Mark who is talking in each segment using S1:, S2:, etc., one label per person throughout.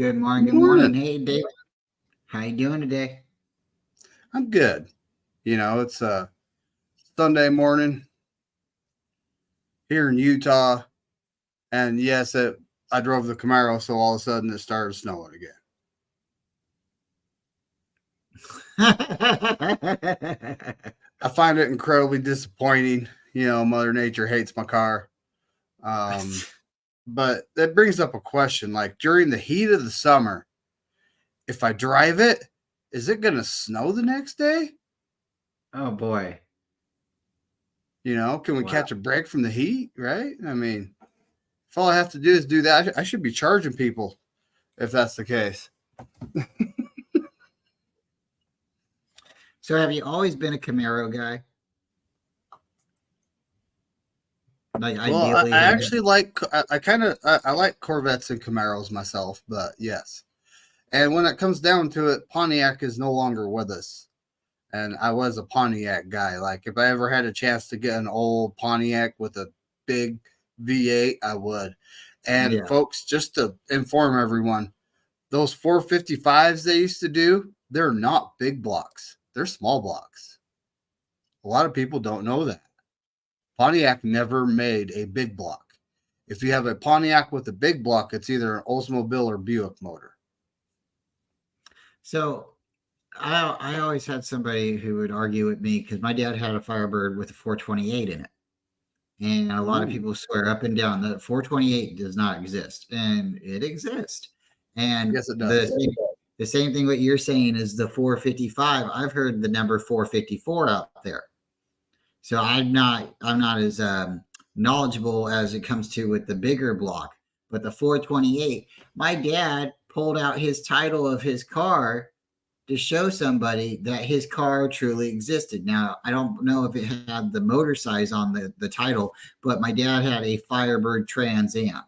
S1: Good morning.
S2: Good
S1: Good morning.
S2: morning.
S1: Hey, David. How you doing today?
S2: I'm good. It's a Sunday morning here in Utah, and yes, I drove the Camaro, so all of a sudden it started snowing again. I find it incredibly disappointing. Mother Nature hates my car. But that brings up a question: like during the heat of the summer, if I drive it, is it going to snow the next day?
S1: Oh boy.
S2: Can we
S1: Wow.
S2: catch a break from the heat? Right? I mean, if all I have to do is do that, I should be charging people if that's the case.
S1: So have you always been a Camaro guy? Like
S2: Well, I
S1: ideally, have you?
S2: actually like I like Corvettes and Camaros myself, but yes. And when it comes down to it, Pontiac is no longer with us. And I was a Pontiac guy. Like if I ever had a chance to get an old Pontiac with a big V8, I would. And
S1: Yeah.
S2: folks, just to inform everyone, those 455s they used to do, they're not big blocks. They're small blocks. A lot of people don't know that. Pontiac never made a big block. If you have a Pontiac with a big block, it's either an Oldsmobile or Buick motor.
S1: So I always had somebody who would argue with me because my dad had a Firebird with a 428 in it. And a lot of
S2: Ooh.
S1: people swear up and down that 428 does not exist, and it exists. And
S2: Yes, it does.
S1: the same thing what you're saying is the 455. I've heard the number 454 out there. So I'm not as knowledgeable as it comes to with the bigger block, but the 428. My dad pulled out his title of his car to show somebody that his car truly existed. Now, I don't know if it had the motor size on the title, but my dad had a Firebird Trans Am.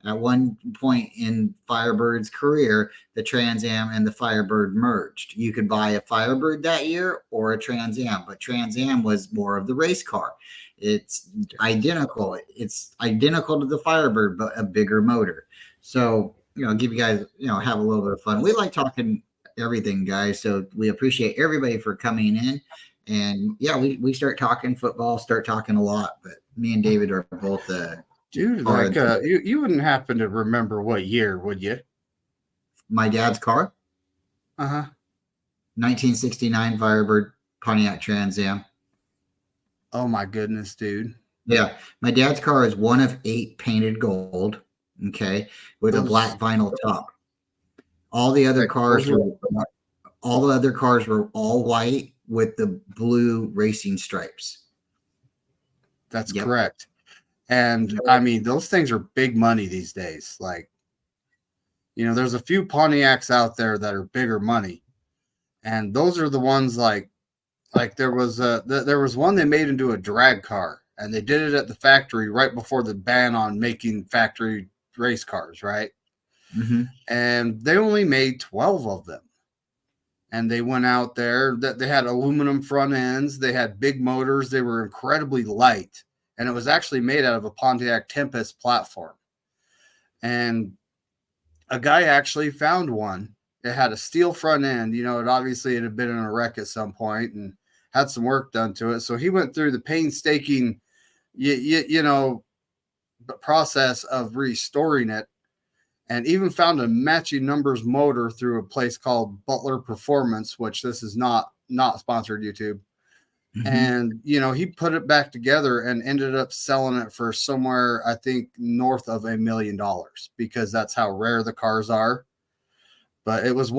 S1: At one point in Firebird's career, the Trans Am and the Firebird merged. You could buy a Firebird that year or a Trans Am, but Trans Am was more of the race car. It's identical. It's identical to the Firebird, but a bigger motor. So, give you guys, have a little bit of fun. We like talking everything, guys. So we appreciate everybody for coming in. And yeah, we start talking football, start talking a lot, but me and David are both
S2: Dude, you wouldn't happen to remember what year, would you?
S1: my dad's car,
S2: Uh-huh.
S1: 1969 Firebird Pontiac Trans Am.
S2: Oh my goodness, dude.
S1: Yeah, my dad's car is one of 8 painted gold, okay, with a black vinyl top. All the other cars were all white with the blue racing stripes.
S2: That's correct. And I mean, those things are big money these days. Like, there's a few Pontiacs out there that are bigger money. And those are the ones like there was one they made into a drag car, and they did it at the factory right before the ban on making factory race cars, right?
S1: Mm-hmm.
S2: And they only made 12 of them. And they went out there that they had aluminum front ends, they had big motors, they were incredibly light, and it was actually made out of a Pontiac Tempest platform. And a guy actually found one. It had a steel front end. It obviously had been in a wreck at some point and had some work done to it. So he went through the painstaking, process of restoring it, and even found a matching numbers motor through a place called Butler Performance, which this is not sponsored YouTube. Mm-hmm. And, he put it back together and ended up selling it for somewhere, I think, north of $1 million, because that's how rare the cars are. But it was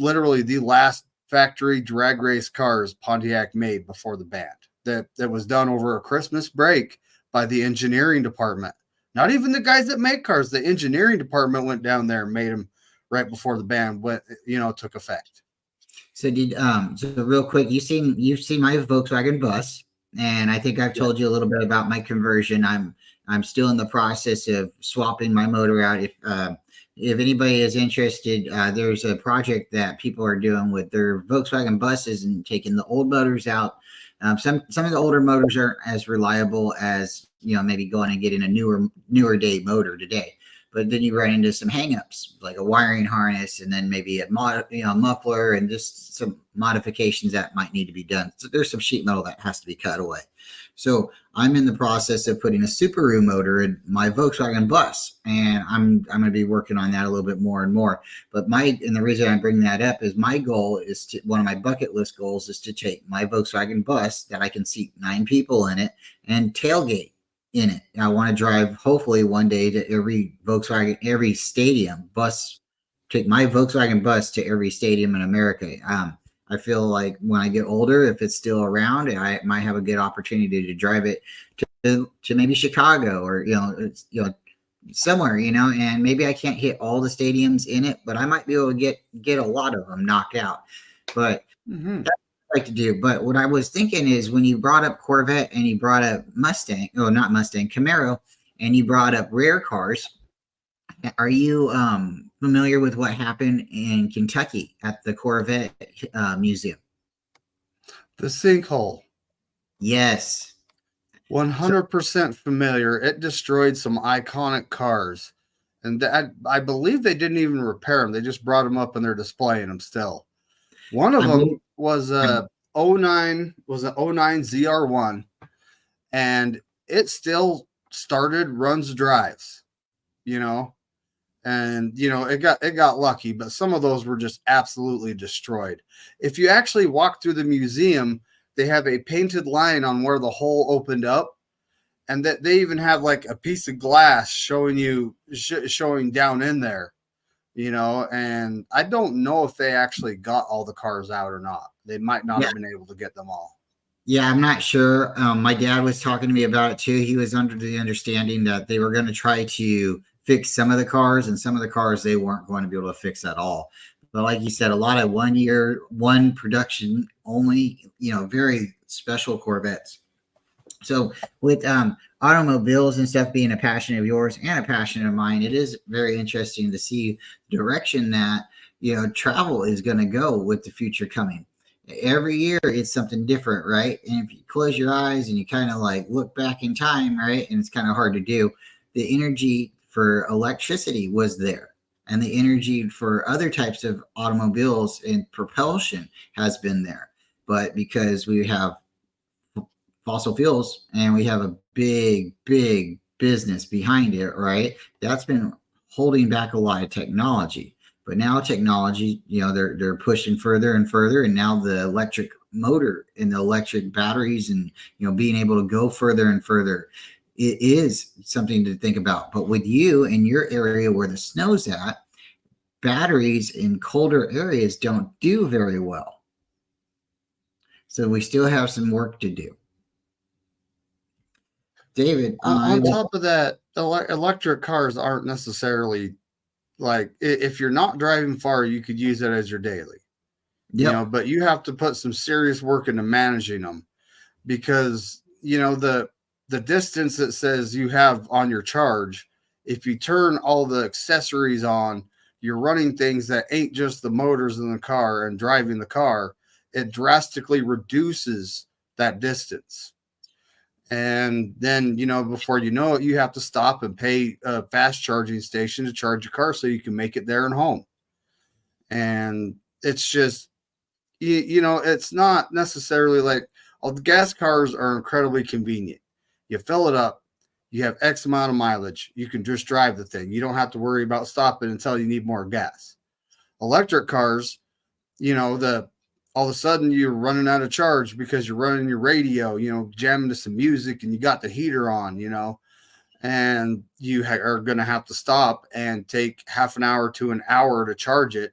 S2: literally the last factory drag race cars Pontiac made before the ban. That was done over a Christmas break by the engineering department. Not even the guys that make cars. The engineering department went down there and made them right before the ban took effect.
S1: So real quick, you've seen my Volkswagen bus, and I think I've told you a little bit about my conversion. I'm still in the process of swapping my motor out. If anybody is interested, there's a project that people are doing with their Volkswagen buses and taking the old motors out. Some of the older motors aren't as reliable as maybe going and getting a newer day motor today. but then you run into some hangups, like a wiring harness, and then maybe a muffler, and just some modifications that might need to be done. So there's some sheet metal that has to be cut away. So I'm in the process of putting a Subaru motor in my Volkswagen bus, and I'm going to be working on that a little bit more and more. But the reason I bring that up is my goal is one of my bucket list goals is to take my Volkswagen bus that I can seat 9 people in it and tailgate in it. I want to drive hopefully one day to every stadium bus, take my Volkswagen bus to every stadium in America. I feel like when I get older, if it's still around, I might have a good opportunity to drive it to maybe Chicago or somewhere, and maybe I can't hit all the stadiums in it, but I might be able to get a lot of them knocked out. But that's what I like to do. But what I was thinking is when you brought up Corvette and you brought up Camaro, and you brought up rare cars, are you familiar with what happened in Kentucky at the Corvette Museum?
S2: The sinkhole.
S1: Yes.
S2: 100% familiar. It destroyed some iconic cars. And I believe they didn't even repair them. They just brought them up and they're displaying them still. One of them was a 09 ZR1, and it still runs, drives, and it got lucky, but some of those were just absolutely destroyed. If you actually walk through the museum, they have a painted line on where the hole opened up, and that they even have like a piece of glass showing down in there, and I don't know if they actually got all the cars out or not. They might not have been able to get them all.
S1: Yeah, I'm not sure. My dad was talking to me about it too. He was under the understanding that they were going to try to fix some of the cars, and some of the cars they weren't going to be able to fix at all. But like you said, a lot of one production only, very special Corvettes. So with automobiles and stuff being a passion of yours and a passion of mine, it is very interesting to see the direction that travel is going to go with the future coming. Every year it's something different, right? And if you close your eyes and you kind of like look back in time, right, and it's kind of hard to do, the energy for electricity was there, and the energy for other types of automobiles and propulsion has been there. But because we have fossil fuels and we have a big business behind it, right, that's been holding back a lot of technology. But now technology, they're pushing further and further, and now the electric motor and the electric batteries and being able to go further and further, it is something to think about. But with you in your area where the snow's at, batteries in colder areas don't do very well. So we still have some work to do. David,
S2: on top of that, electric cars aren't necessarily like, if you're not driving far, you could use it as your daily, but you have to put some serious work into managing them, because the distance that says you have on your charge, if you turn all the accessories on, you're running things that ain't just the motors in the car and driving the car, it drastically reduces that distance. And then, before you know it, you have to stop and pay a fast charging station to charge your car so you can make it there and home. And it's just, it's not necessarily like, all the gas cars are incredibly convenient. You fill it up, you have X amount of mileage, you can just drive the thing. You don't have to worry about stopping until you need more gas. Electric cars, all of a sudden you're running out of charge because you're running your radio, jamming to some music, and you got the heater on, and you are going to have to stop and take half an hour to an hour to charge it,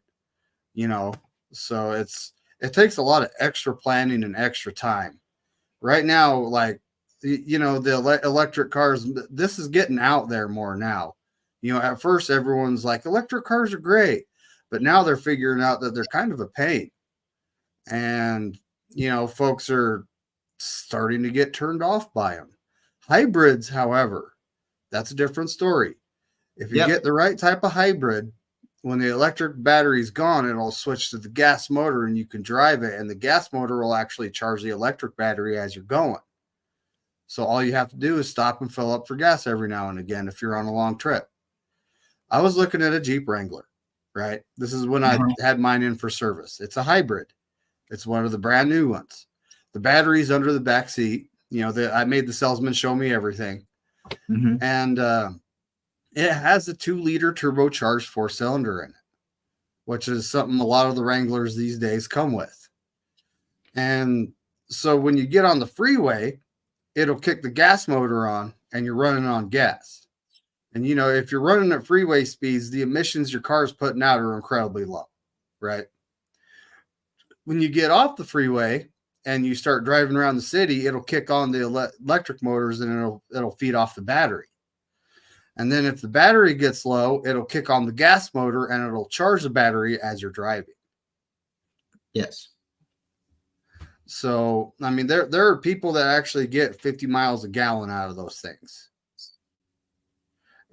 S2: so it takes a lot of extra planning and extra time. Right now, like, the electric cars, this is getting out there more now. At first everyone's like, electric cars are great, but now they're figuring out that they're kind of a pain. And, folks are starting to get turned off by them. Hybrids, however, that's a different story. If you get the right type of hybrid, when the electric battery's gone, it'll switch to the gas motor and you can drive it. And the gas motor will actually charge the electric battery as you're going. So all you have to do is stop and fill up for gas every now and again if you're on a long trip. I was looking at a Jeep Wrangler, right? This is when I had mine in for service. It's a hybrid. It's one of the brand new ones. The battery's under the back seat. You know, I made the salesman show me everything. And it has a 2-liter turbocharged 4-cylinder in it, which is something a lot of the Wranglers these days come with. And so when you get on the freeway, it'll kick the gas motor on and you're running on gas. And, you know, if you're running at freeway speeds, the emissions your car's putting out are incredibly low, right? When you get off the freeway and you start driving around the city, it'll kick on the electric motors and it'll feed off the battery. And then if the battery gets low, it'll kick on the gas motor and it'll charge the battery as you're driving.
S1: Yes.
S2: So, I mean, there are people that actually get 50 miles a gallon out of those things.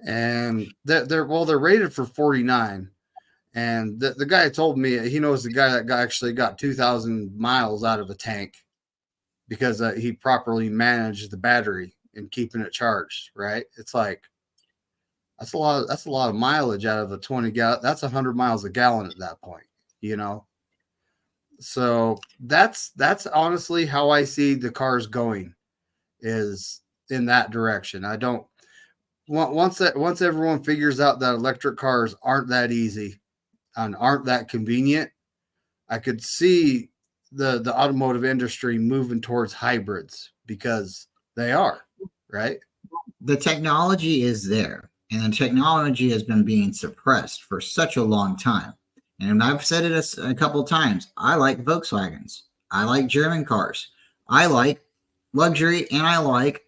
S2: And they're rated for 49. And the guy told me he knows the guy that actually got 2,000 miles out of a tank because he properly managed the battery and keeping it charged, right? It's like, that's a lot of mileage out of a 20 gallon. That's 100 miles a gallon at that point, you know? So that's honestly how I see the cars going, is in that direction. I don't, once everyone figures out that electric cars aren't that easy and aren't that convenient, I could see the automotive industry moving towards hybrids, because they are, right?
S1: The technology is there, and the technology has been being suppressed for such a long time. And I've said it a couple of times. I like Volkswagens. I like German cars. I like luxury, and I like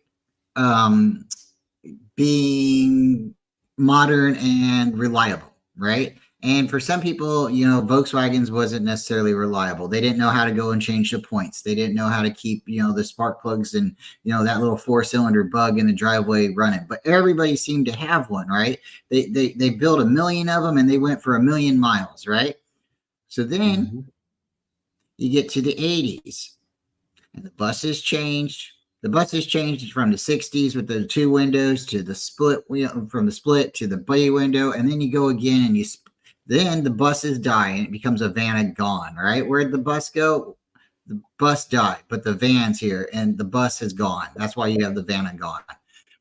S1: being modern and reliable, right? And for some people, you know, Volkswagens wasn't necessarily reliable. They didn't know how to go and change the points. They didn't know how to keep, you know, the spark plugs and, you know, that little 4-cylinder bug in the driveway running. But everybody seemed to have one, right? They built 1 million of them and they went for 1 million miles, right? So then you get to the 80s and the buses changed. The buses changed from the 60s with the 2 windows to the split, from the split to the bay window. And then you go again and then the buses die and it becomes a van gone, right? Where'd the bus go? The bus died, but the van's here and the bus is gone. That's why you have the van gone.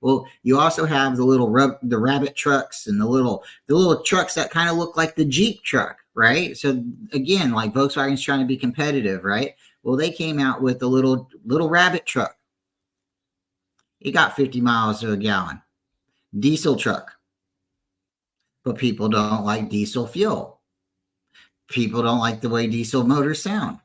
S1: Well, you also have the rabbit trucks and the little trucks that kind of look like the Jeep truck, right? So again, like Volkswagen's trying to be competitive, right? Well, they came out with the little rabbit truck. It got 50 miles to a gallon. Diesel truck. But people don't like diesel fuel. People don't like the way diesel motors sound.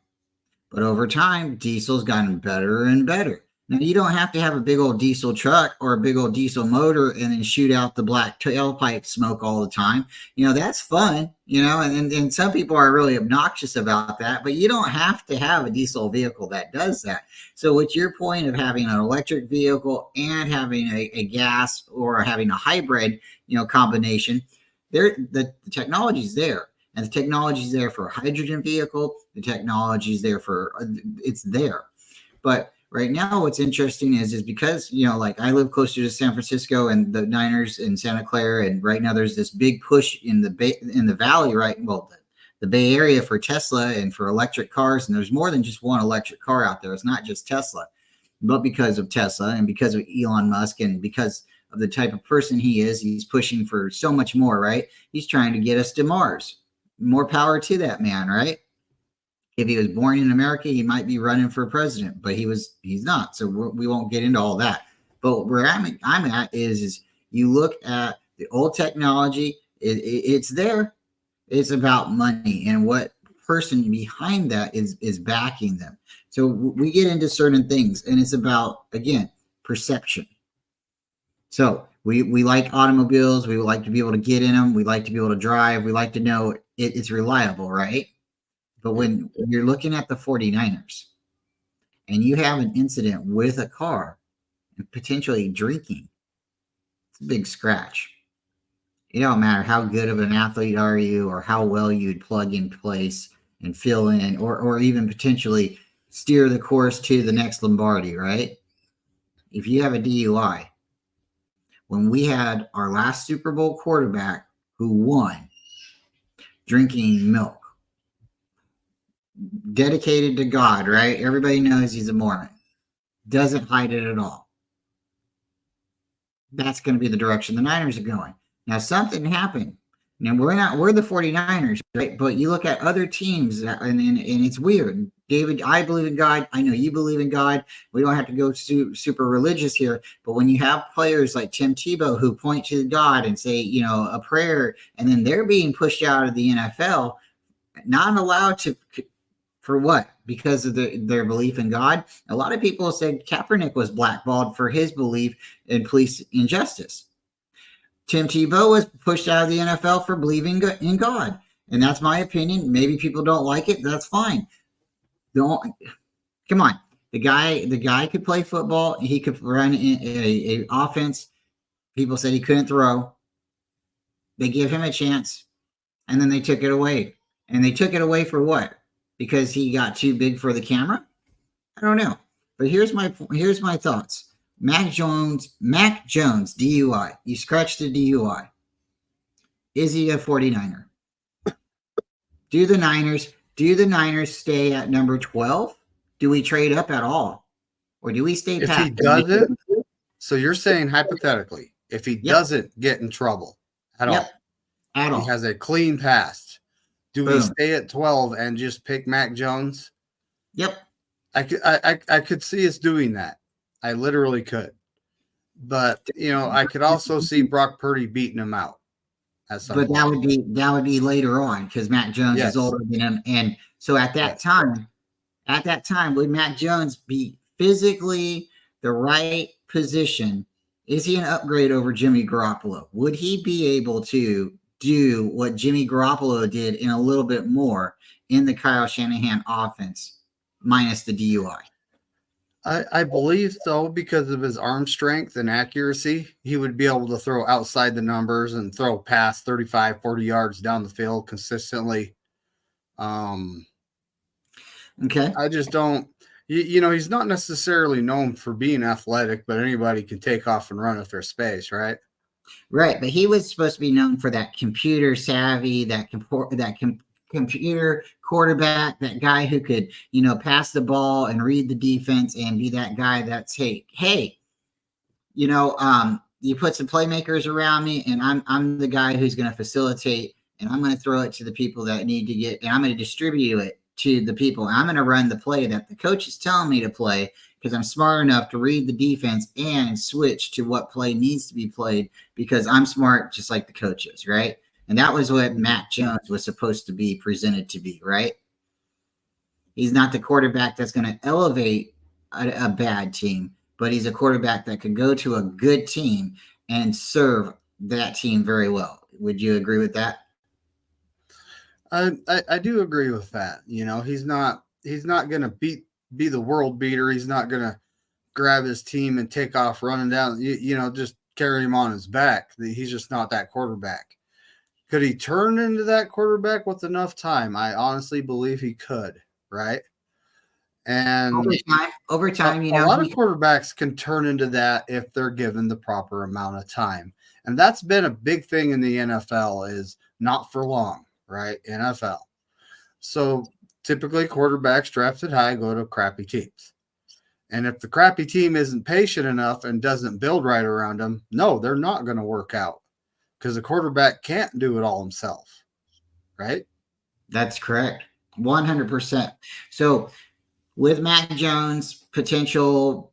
S1: But over time, diesel's gotten better and better. Now, you don't have to have a big old diesel truck or a big old diesel motor and then shoot out the black tailpipe smoke all the time. You know, that's fun, you know, and some people are really obnoxious about that, but you don't have to have a diesel vehicle that does that. So with your point of having an electric vehicle and having a gas or having a hybrid, you know, combination, the technology is there, and the technology is there for a hydrogen vehicle. The technology is there it's there. But right now, what's interesting is because, you know, like I live closer to San Francisco and the Niners in Santa Clara, and right now there's this big push in the valley, right? Well, the Bay Area for Tesla and for electric cars, and there's more than just one electric car out there. It's not just Tesla, but because of Tesla and because of Elon Musk and because of the type of person he is, he's pushing for so much more, right? He's trying to get us to Mars. More power to that man, right? If he was born in America, he might be running for president, but he's not. So we won't get into all that. But where I'm at is you look at the old technology, it's there. It's about money and what person behind that is backing them. So we get into certain things, and it's about, again, perception. So we like automobiles. We would like to be able to get in them. We like to be able to drive. We like to know it's reliable, right? But when you're looking at the 49ers and you have an incident with a car and potentially drinking, it's a big scratch. It don't matter how good of an athlete are you or how well you'd plug in place and fill in or even potentially steer the course to the next Lombardi, right? If you have a DUI, when we had our last Super Bowl quarterback who won drinking milk, dedicated to God, right? Everybody knows he's a Mormon, doesn't hide it at all. That's going to be the direction the Niners are going. Now, something happened. Now, we're the 49ers, right? But you look at other teams, and it's weird. David, I believe in God. I know you believe in God. We don't have to go super religious here. But when you have players like Tim Tebow who point to God and say, a prayer, and then they're being pushed out of the NFL, not allowed to, for what? Because of their belief in God. A lot of people said Kaepernick was blackballed for his belief in police injustice. Tim Tebow was pushed out of the NFL for believing in God. And that's my opinion. Maybe people don't like it. That's fine. Come on. The guy could play football. He could run a offense. People said he couldn't throw. They give him a chance, and then they took it away. And they took it away for what? Because he got too big for the camera? I don't know. But here's my thoughts. Mac Jones, DUI. You scratch the DUI. Is he a 49er? Do the Niners stay at number 12? Do we trade up at all? Or do we stay
S2: If
S1: pat?
S2: he doesn't, so you're saying hypothetically, if he doesn't get in trouble at all, he has a clean past, do we stay at 12 and just pick Mac Jones?
S1: Yep.
S2: I could see us doing that. I literally could. But, I could also see Brock Purdy beating him out.
S1: But that would be later on because Mac Jones is older than him. And so at that time, would Mac Jones be physically the right position? Is he an upgrade over Jimmy Garoppolo? Would he be able to do what Jimmy Garoppolo did in a little bit more in the Kyle Shanahan offense, minus the DUI?
S2: I believe so, because of his arm strength and accuracy. He would be able to throw outside the numbers and throw past 35, 40 yards down the field consistently.
S1: Okay.
S2: I just don't, he's not necessarily known for being athletic, but anybody can take off and run if there's space, right?
S1: Right. But he was supposed to be known for that computer savvy, computer quarterback, that guy who could, pass the ball and read the defense and be that guy that's, hey, you put some playmakers around me and I'm the guy who's going to facilitate, and I'm going to throw it to the people that need to get, and I'm going to distribute it to the people. I'm going to run the play that the coach is telling me to play because I'm smart enough to read the defense and switch to what play needs to be played because I'm smart just like the coaches, right? And that was what Mac Jones was supposed to be presented to be, right? He's not the quarterback that's going to elevate a bad team, but he's a quarterback that could go to a good team and serve that team very well. Would you agree with that?
S2: I do agree with that. He's not going to be the world beater. He's not going to grab his team and take off running down, just carry him on his back. He's just not that quarterback. Could he turn into that quarterback with enough time? I honestly believe he could, right? And
S1: over time,
S2: a lot of quarterbacks can turn into that if they're given the proper amount of time. And that's been a big thing in the NFL, is not for long, right? NFL. So typically quarterbacks drafted high go to crappy teams. And if the crappy team isn't patient enough and doesn't build right around them, no, they're not going to work out. Because the quarterback can't do it all himself, right?
S1: That's correct. 100%. So with Mac Jones' potential,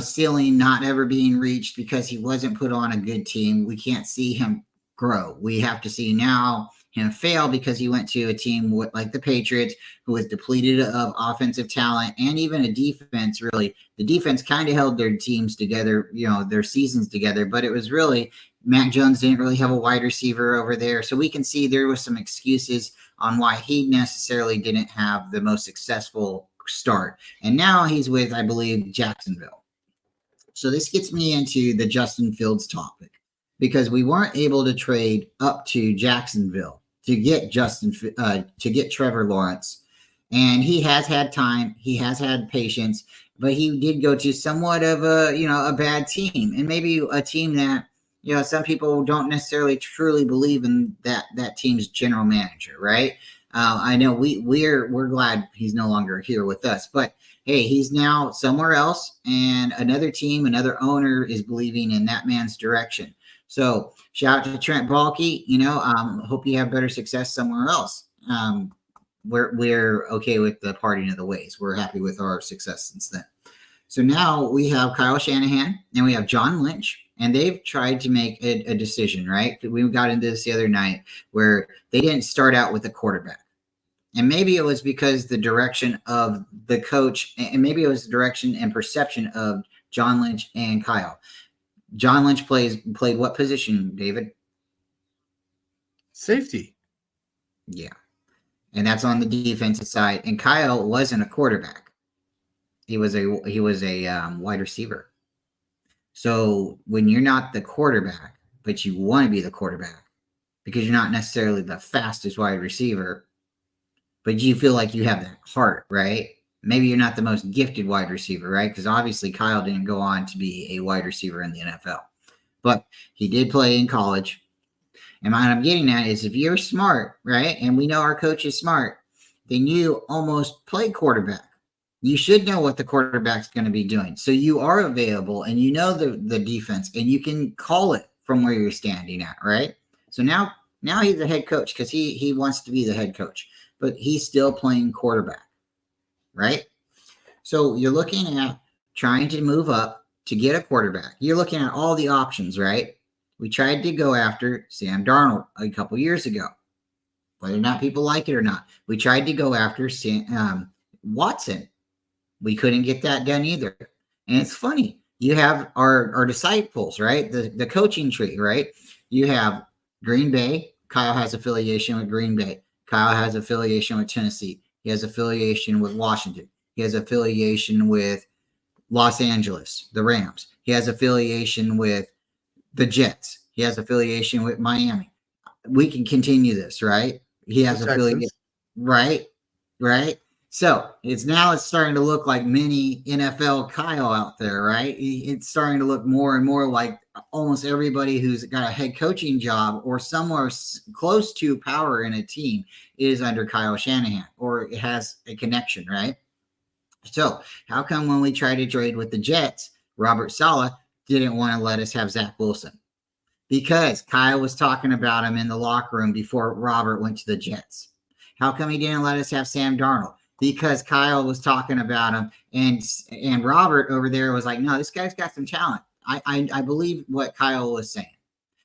S1: ceiling not ever being reached because he wasn't put on a good team, we can't see him grow. We have to see now him fail because he went to a team like the Patriots, who was depleted of offensive talent and even a defense. Really, the defense kind of held their teams together, their seasons together, but it was really Mac Jones didn't really have a wide receiver over there. So we can see there was some excuses on why he necessarily didn't have the most successful start. And now he's with, I believe, Jacksonville. So this gets me into the Justin Fields topic, because we weren't able to trade up to Jacksonville to get Trevor Lawrence. And he has had time. He has had patience, but he did go to somewhat of a bad team, and maybe a team that, some people don't necessarily truly believe in that team's general manager, right? I know we're glad he's no longer here with us, but hey, he's now somewhere else, and another team, another owner is believing in that man's direction. So shout out to Trent Baalke. Hope you have better success somewhere else. We're okay with the parting of the ways. We're happy with our success since then. So now we have Kyle Shanahan and we have John Lynch, and they've tried to make a decision, right? We got into this the other night where they didn't start out with a quarterback. And maybe it was because the direction of the coach, and maybe it was the direction and perception of John Lynch and Kyle. John Lynch played what position, David?
S2: Safety.
S1: Yeah. And that's on the defensive side. And Kyle wasn't a quarterback. He was a wide receiver. So when you're not the quarterback, but you want to be the quarterback because you're not necessarily the fastest wide receiver, but you feel like you have that heart, right? Maybe you're not the most gifted wide receiver, right? Because obviously Kyle didn't go on to be a wide receiver in the NFL, but he did play in college. And what I'm getting at is if you're smart, right? And we know our coach is smart, then you almost play quarterback. You should know what the quarterback's going to be doing. So you are available and you know the defense and you can call it from where you're standing at, right? So now he's the head coach because he wants to be the head coach, but he's still playing quarterback, right? So you're looking at trying to move up to get a quarterback. You're looking at all the options, right? We tried to go after Sam Darnold a couple years ago, whether or not people like it or not. We tried to go after Watson. We couldn't get that done either. And it's funny. You have our disciples, right? The coaching tree, right? You have Green Bay. Kyle has affiliation with Green Bay. Kyle has affiliation with Tennessee. He has affiliation with Washington. He has affiliation with Los Angeles, the Rams. He has affiliation with the Jets. He has affiliation with Miami. We can continue this, right? He has affiliation, right? So it's starting to look like mini NFL Kyle out there, right? It's starting to look more and more like almost everybody who's got a head coaching job or somewhere close to power in a team is under Kyle Shanahan or it has a connection, right? So how come when we tried to trade with the Jets, Robert Saleh didn't want to let us have Zach Wilson? Because Kyle was talking about him in the locker room before Robert went to the Jets. How come he didn't let us have Sam Darnold? Because Kyle was talking about him and Robert over there was like, no, this guy's got some talent. I believe what Kyle was saying.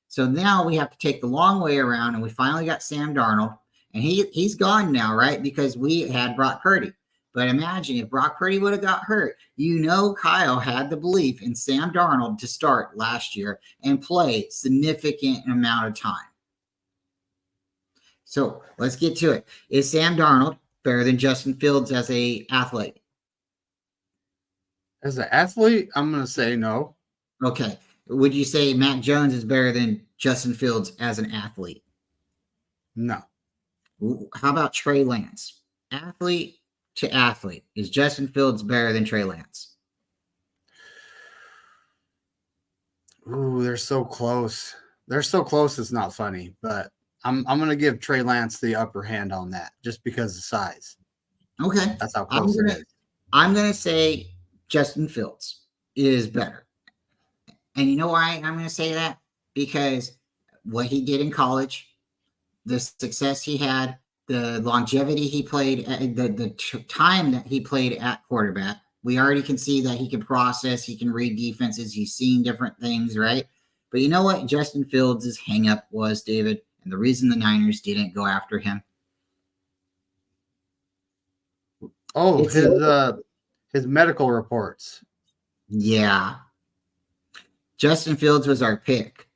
S1: So now we have to take the long way around and we finally got Sam Darnold and he's gone now, right? Because we had Brock Purdy. But imagine if Brock Purdy would have got hurt, Kyle had the belief in Sam Darnold to start last year and play significant amount of time. So let's get to it. Is Sam Darnold better than Justin Fields as an athlete?
S2: As an athlete, I'm going to say no.
S1: Okay. Would you say Mac Jones is better than Justin Fields as an athlete?
S2: No.
S1: How about Trey Lance? Athlete to athlete. Is Justin Fields better than Trey Lance?
S2: Ooh, they're so close. They're so close it's not funny, but I'm going to give Trey Lance the upper hand on that just because of size.
S1: Okay.
S2: That's how close it is.
S1: I'm going to say Justin Fields is better. And you know why I'm going to say that? Because what he did in college, the success he had, the longevity he played, the time that he played at quarterback, we already can see that he can process, he can read defenses, he's seen different things, right? But you know what Justin Fields' hang-up was, David? And the reason the Niners didn't go after him?
S2: Oh, his medical reports. Yeah.
S1: Justin Fields was our pick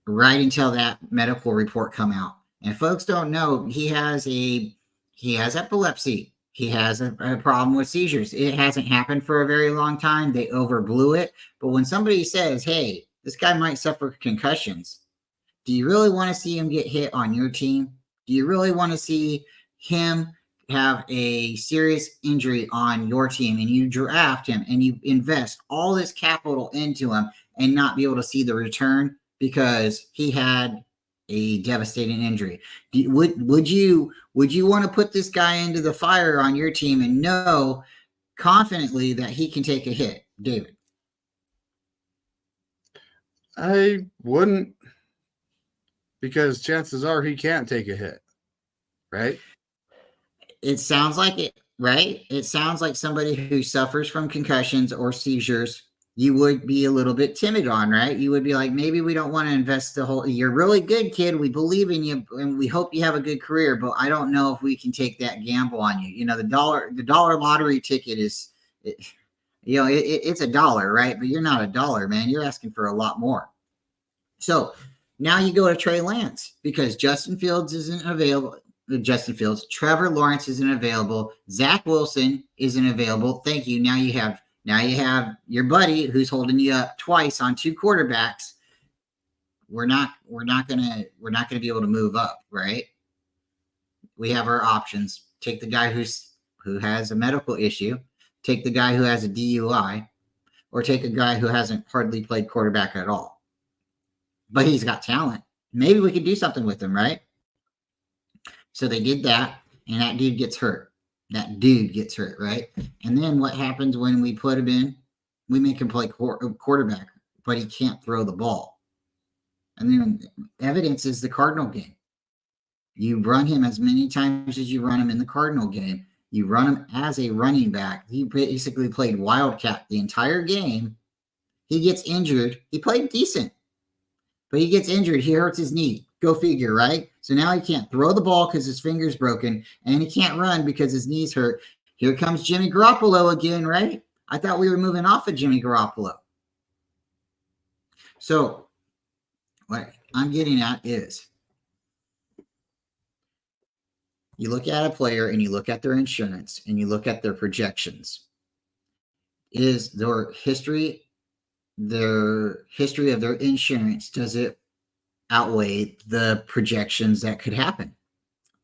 S1: right until that medical report come out. And folks don't know he has epilepsy. He has a problem with seizures. It hasn't happened for a very long time. They overblew it. But when somebody says, hey, this guy might suffer concussions, do you really want to see him get hit on your team? Do you really want to see him have a serious injury on your team and you draft him and you invest all this capital into him and not be able to see the return? because he had a devastating injury. Would you want to put this guy into the fire on your team and know confidently that he can take a hit, David?
S2: I wouldn't, because chances are he can't take a hit, right?
S1: It sounds like it, right? It sounds like somebody who suffers from concussions or seizures, you would be a little bit timid on, right? You would be like, maybe we don't want to invest the whole, you're really good, kid. We believe in you and we hope you have a good career, but I don't know if we can take that gamble on you. You know, the dollar lottery ticket is, it's $1, right? But you're not $1, man. You're asking for a lot more. So now you go to Trey Lance because Justin Fields isn't available. Trevor Lawrence isn't available. Zach Wilson isn't available. Thank you. Now you have your buddy who's holding you up twice on 2 quarterbacks. We're not gonna be able to move up, right? We have our options. Take the guy who has a medical issue. Take the guy who has a DUI, or take a guy who hasn't hardly played quarterback at all. But he's got talent. Maybe we could do something with him, right? So they did that, and that dude gets hurt. Right? And then what happens when we put him in? We make him play quarterback, but he can't throw the ball. And then evidence is the Cardinal game. You run him as many times as you run him in the Cardinal game. You run him as a running back. He basically played Wildcat the entire game. He gets injured. He played decent, but he gets injured. He hurts his knee. Go figure, right? So now he can't throw the ball because his finger's broken, and he can't run because his knee's hurt. Here comes Jimmy Garoppolo again, right? I thought we were moving off of Jimmy Garoppolo. So what I'm getting at is you look at a player and you look at their insurance and you look at their projections. Is their history of their insurance, does it outweigh the projections that could happen?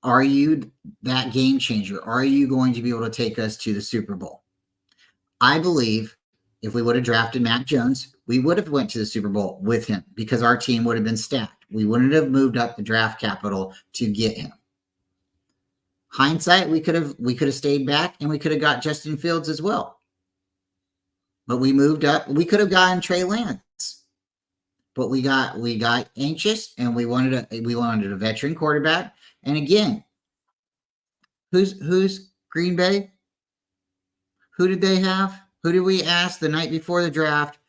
S1: Are you that game changer? Are you going to be able to take us to the Super Bowl? I believe if we would have drafted Mac Jones, we would have went to the Super Bowl with him because our team would have been stacked. We wouldn't have moved up the draft capital to get him. Hindsight, we could have stayed back and we could have got Justin Fields as well. But we moved up. We could have gotten Trey Lance. But we got anxious and we wanted a veteran quarterback. And again, who's Green Bay? Who did they have? Who did we ask the night before the draft?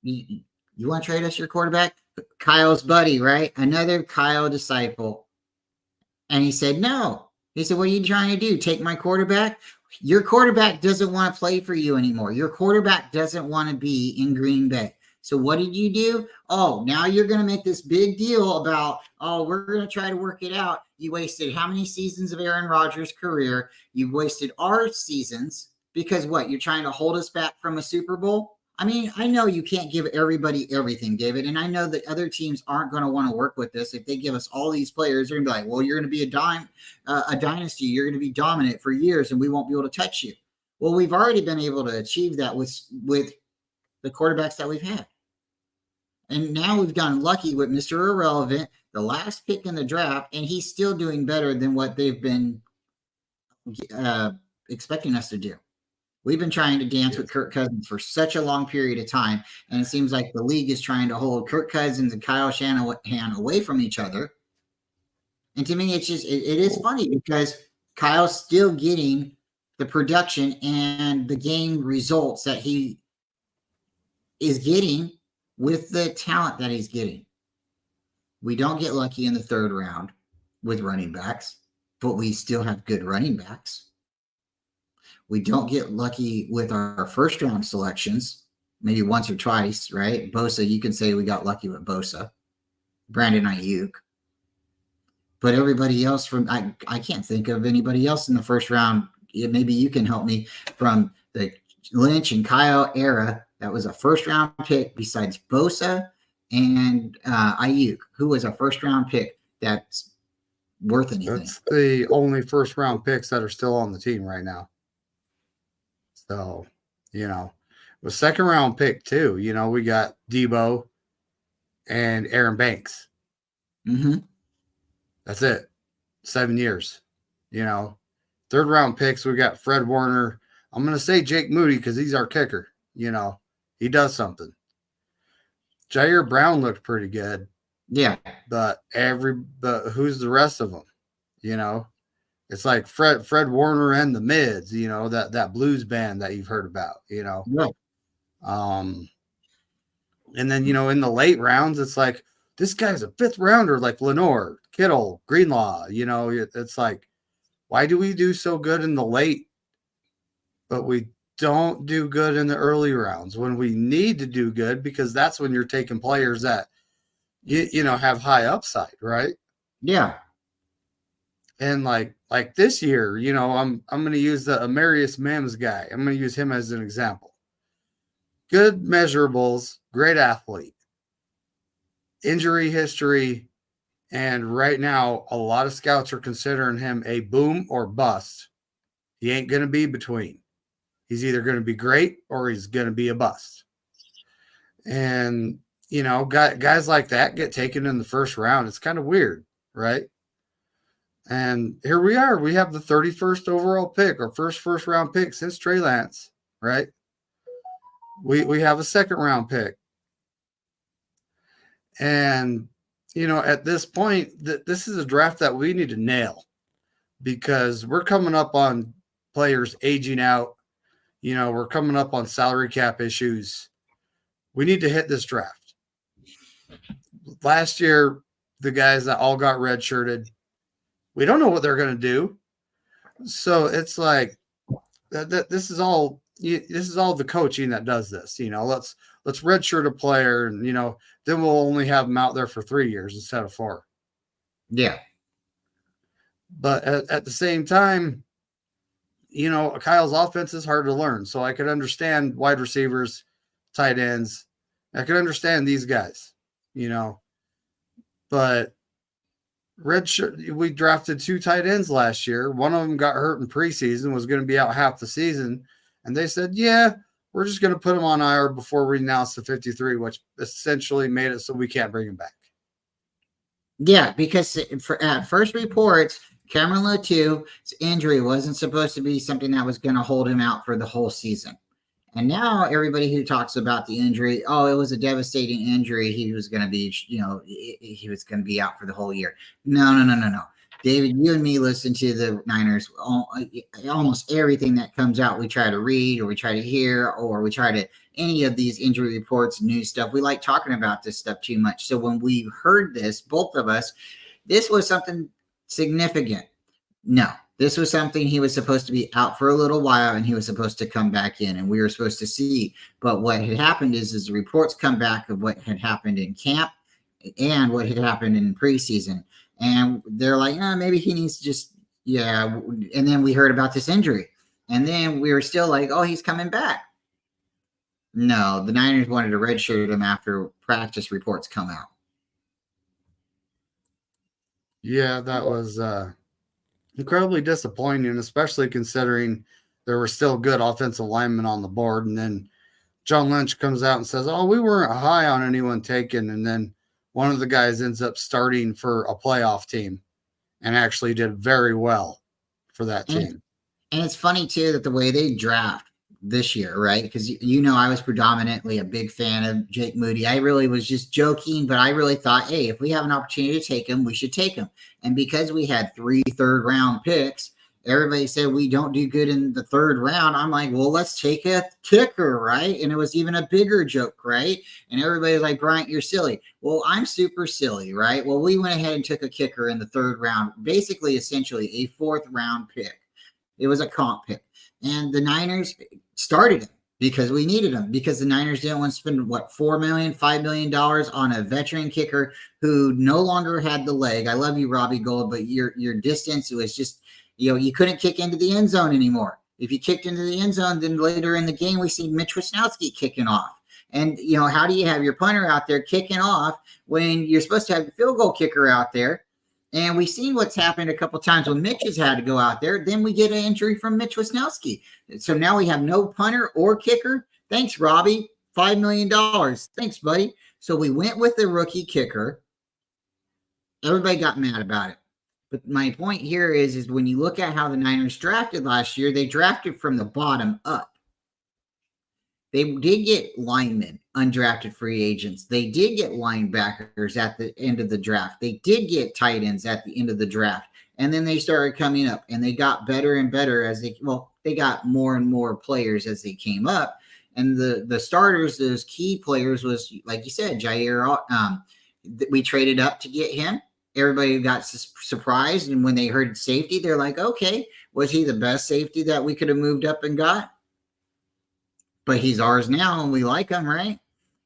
S1: You want to trade us your quarterback? Kyle's buddy, right? Another Kyle disciple. And he said, no. He said, what are you trying to do? Take my quarterback? Your quarterback doesn't want to play for you anymore. Your quarterback doesn't want to be in Green Bay. So what did you do? Oh, now you're going to make this big deal about, we're going to try to work it out. You wasted how many seasons of Aaron Rodgers' career? You wasted our seasons because what? You're trying to hold us back from a Super Bowl? I mean, I know you can't give everybody everything, David, and I know that other teams aren't going to want to work with this. If they give us all these players, they're going to be like, well, you're going to be a dynasty. You're going to be dominant for years, and we won't be able to touch you. Well, we've already been able to achieve that with the quarterbacks that we've had. And now we've gotten lucky with Mr. Irrelevant, the last pick in the draft, and he's still doing better than what they've been expecting us to do. We've been trying to dance with Kirk Cousins for such a long period of time, and it seems like the league is trying to hold Kirk Cousins and Kyle Shanahan away from each other. And to me, it is funny because Kyle's still getting the production and the game results that he is getting with the talent that he's getting. We don't get lucky in the 3rd round with running backs, but we still have good running backs. We don't get lucky with our 1st round selections, maybe once or twice, right? Bosa, you can say we got lucky with Bosa, Brandon Ayuk. But everybody else I can't think of anybody else in the 1st round. Maybe you can help me from the Lynch and Kyle era. That was a 1st round pick besides Bosa and Ayuk, who was a 1st round pick that's worth anything.
S2: That's the only 1st round picks that are still on the team right now. So, with 2nd round pick too, we got Debo, and Aaron Banks.
S1: Mm-hmm.
S2: That's it. 7 years. Third round picks. We got Fred Warner. I'm going to say Jake Moody because he's our kicker. He does something. Jair Brown looked pretty good.
S1: Yeah.
S2: But who's the rest of them? It's like Fred Warner and the Mids, that blues band that you've heard about,
S1: Yeah.
S2: And then, in the late rounds, it's like, this guy's a fifth rounder, like Lenore, Kittle, Greenlaw, it's like, why do we do so good in the late, but we don't do good in the early rounds when we need to do good, because that's when you're taking players that, have high upside, right?
S1: Yeah.
S2: And like this year, I'm going to use the Amarius Mims guy. I'm going to use him as an example. Good measurables, great athlete, injury history, and right now a lot of scouts are considering him a boom or bust. He ain't going to be between. He's either going to be great or he's going to be a bust. And, guys like that get taken in the first round. It's kind of weird, right? And here we are. We have the 31st overall pick, our first round pick since Trey Lance, right? We have a second round pick. And, at this point, this is a draft that we need to nail, because we're coming up on players aging out. We're coming up on salary cap issues. We need to hit this draft. Last year, the guys that all got redshirted, we don't know what they're going to do. So it's like this is all the coaching that does this. Let's redshirt a player, and then we'll only have them out there for 3 years instead of 4.
S1: Yeah.
S2: But at the same time, Kyle's offense is hard to learn. So I could understand wide receivers, tight ends. I could understand these guys, but redshirt, we drafted 2 tight ends last year. One of them got hurt in preseason, was going to be out half the season. And they said, yeah, we're just going to put him on IR before we announce the 53, which essentially made it so we can't bring him back.
S1: Yeah, because at first reports, Cameron Latu's injury wasn't supposed to be something that was going to hold him out for the whole season. And now everybody who talks about the injury, oh, it was a devastating injury. He was going to be, he was going to be out for the whole year. No. David, you and me listen to the Niners. Almost everything that comes out, we try to read, or we try to hear, or we try to any of these injury reports, news stuff. We like talking about this stuff too much. So when we heard this, both of us, this was something significant. No, this was something he was supposed to be out for a little while, and he was supposed to come back in, and we were supposed to see. But what had happened is the reports come back of what had happened in camp and what had happened in preseason. And they're like, maybe he needs to just, yeah. And then we heard about this injury. And then we were still like, oh, he's coming back. No, the Niners wanted to redshirt him after practice reports come out.
S2: Yeah, that was incredibly disappointing, especially considering there were still good offensive linemen on the board. And then John Lynch comes out and says, oh, we weren't high on anyone taken. And then one of the guys ends up starting for a playoff team and actually did very well for that team.
S1: And it's funny, too, that the way they draft this year, right? Because, I was predominantly a big fan of Jake Moody. I really was just joking, but I really thought, hey, if we have an opportunity to take him, we should take him. And because we had 3 third-round picks, everybody said we don't do good in the third round. I'm like, well, let's take a kicker, right? And it was even a bigger joke, right? And everybody's like, Bryant, you're silly. Well, I'm super silly, right? Well, we went ahead and took a kicker in the third round, basically, essentially a 4th-round pick. It was a comp pick. And the Niners started him because we needed him, because the Niners didn't want to spend, $4 million, $5 million on a veteran kicker who no longer had the leg. I love you, Robbie Gold, but your distance was just, you couldn't kick into the end zone anymore. If you kicked into the end zone, then later in the game, we see Mitch Wisnowski kicking off. And, how do you have your punter out there kicking off when you're supposed to have a field goal kicker out there? And we've seen what's happened a couple times when Mitch has had to go out there. Then we get an injury from Mitch Wisnowski. So now we have no punter or kicker. Thanks, Robbie. $5 million. Thanks, buddy. So we went with the rookie kicker. Everybody got mad about it. But my point here is when you look at how the Niners drafted last year, they drafted from the bottom up. They did get linemen, undrafted free agents. They did get linebackers at the end of the draft. They did get tight ends at the end of the draft. And then they started coming up, and they got better and better as they got more and more players as they came up. And the starters, those key players was, like you said, Jair. We traded up to get him. Everybody got surprised. And when they heard safety, they're like, okay, was he the best safety that we could have moved up and got? But he's ours now, and we like him, right?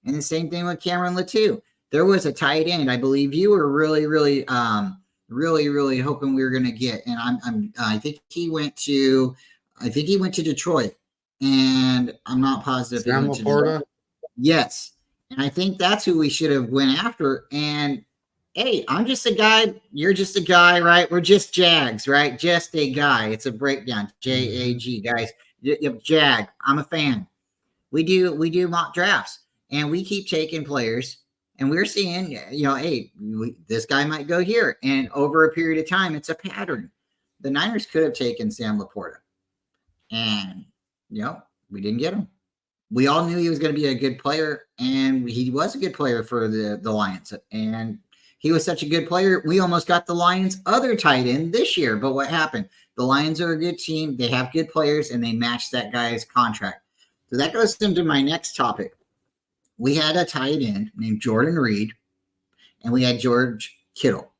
S1: And the same thing with Cameron Latou. There was a tight end I believe you were really hoping we were going to get, and I think he went to Detroit, and I'm not positive.
S2: Sam Laporta?
S1: Yes, and I think that's who we should have went after. And hey, I'm just a guy. You're just a guy, right? We're just Jags, right? Just a guy. It's a breakdown. JAG, guys. Jag. I'm a fan. We do mock drafts, and we keep taking players, and we're seeing, hey, this guy might go here. And over a period of time, it's a pattern. The Niners could have taken Sam Laporta, and, we didn't get him. We all knew he was going to be a good player, and he was a good player for the Lions. And he was such a good player, we almost got the Lions' other tight end this year. But what happened? The Lions are a good team. They have good players, and they matched that guy's contract. So that goes into my next topic. We had a tight end named Jordan Reed, and we had George Kittle.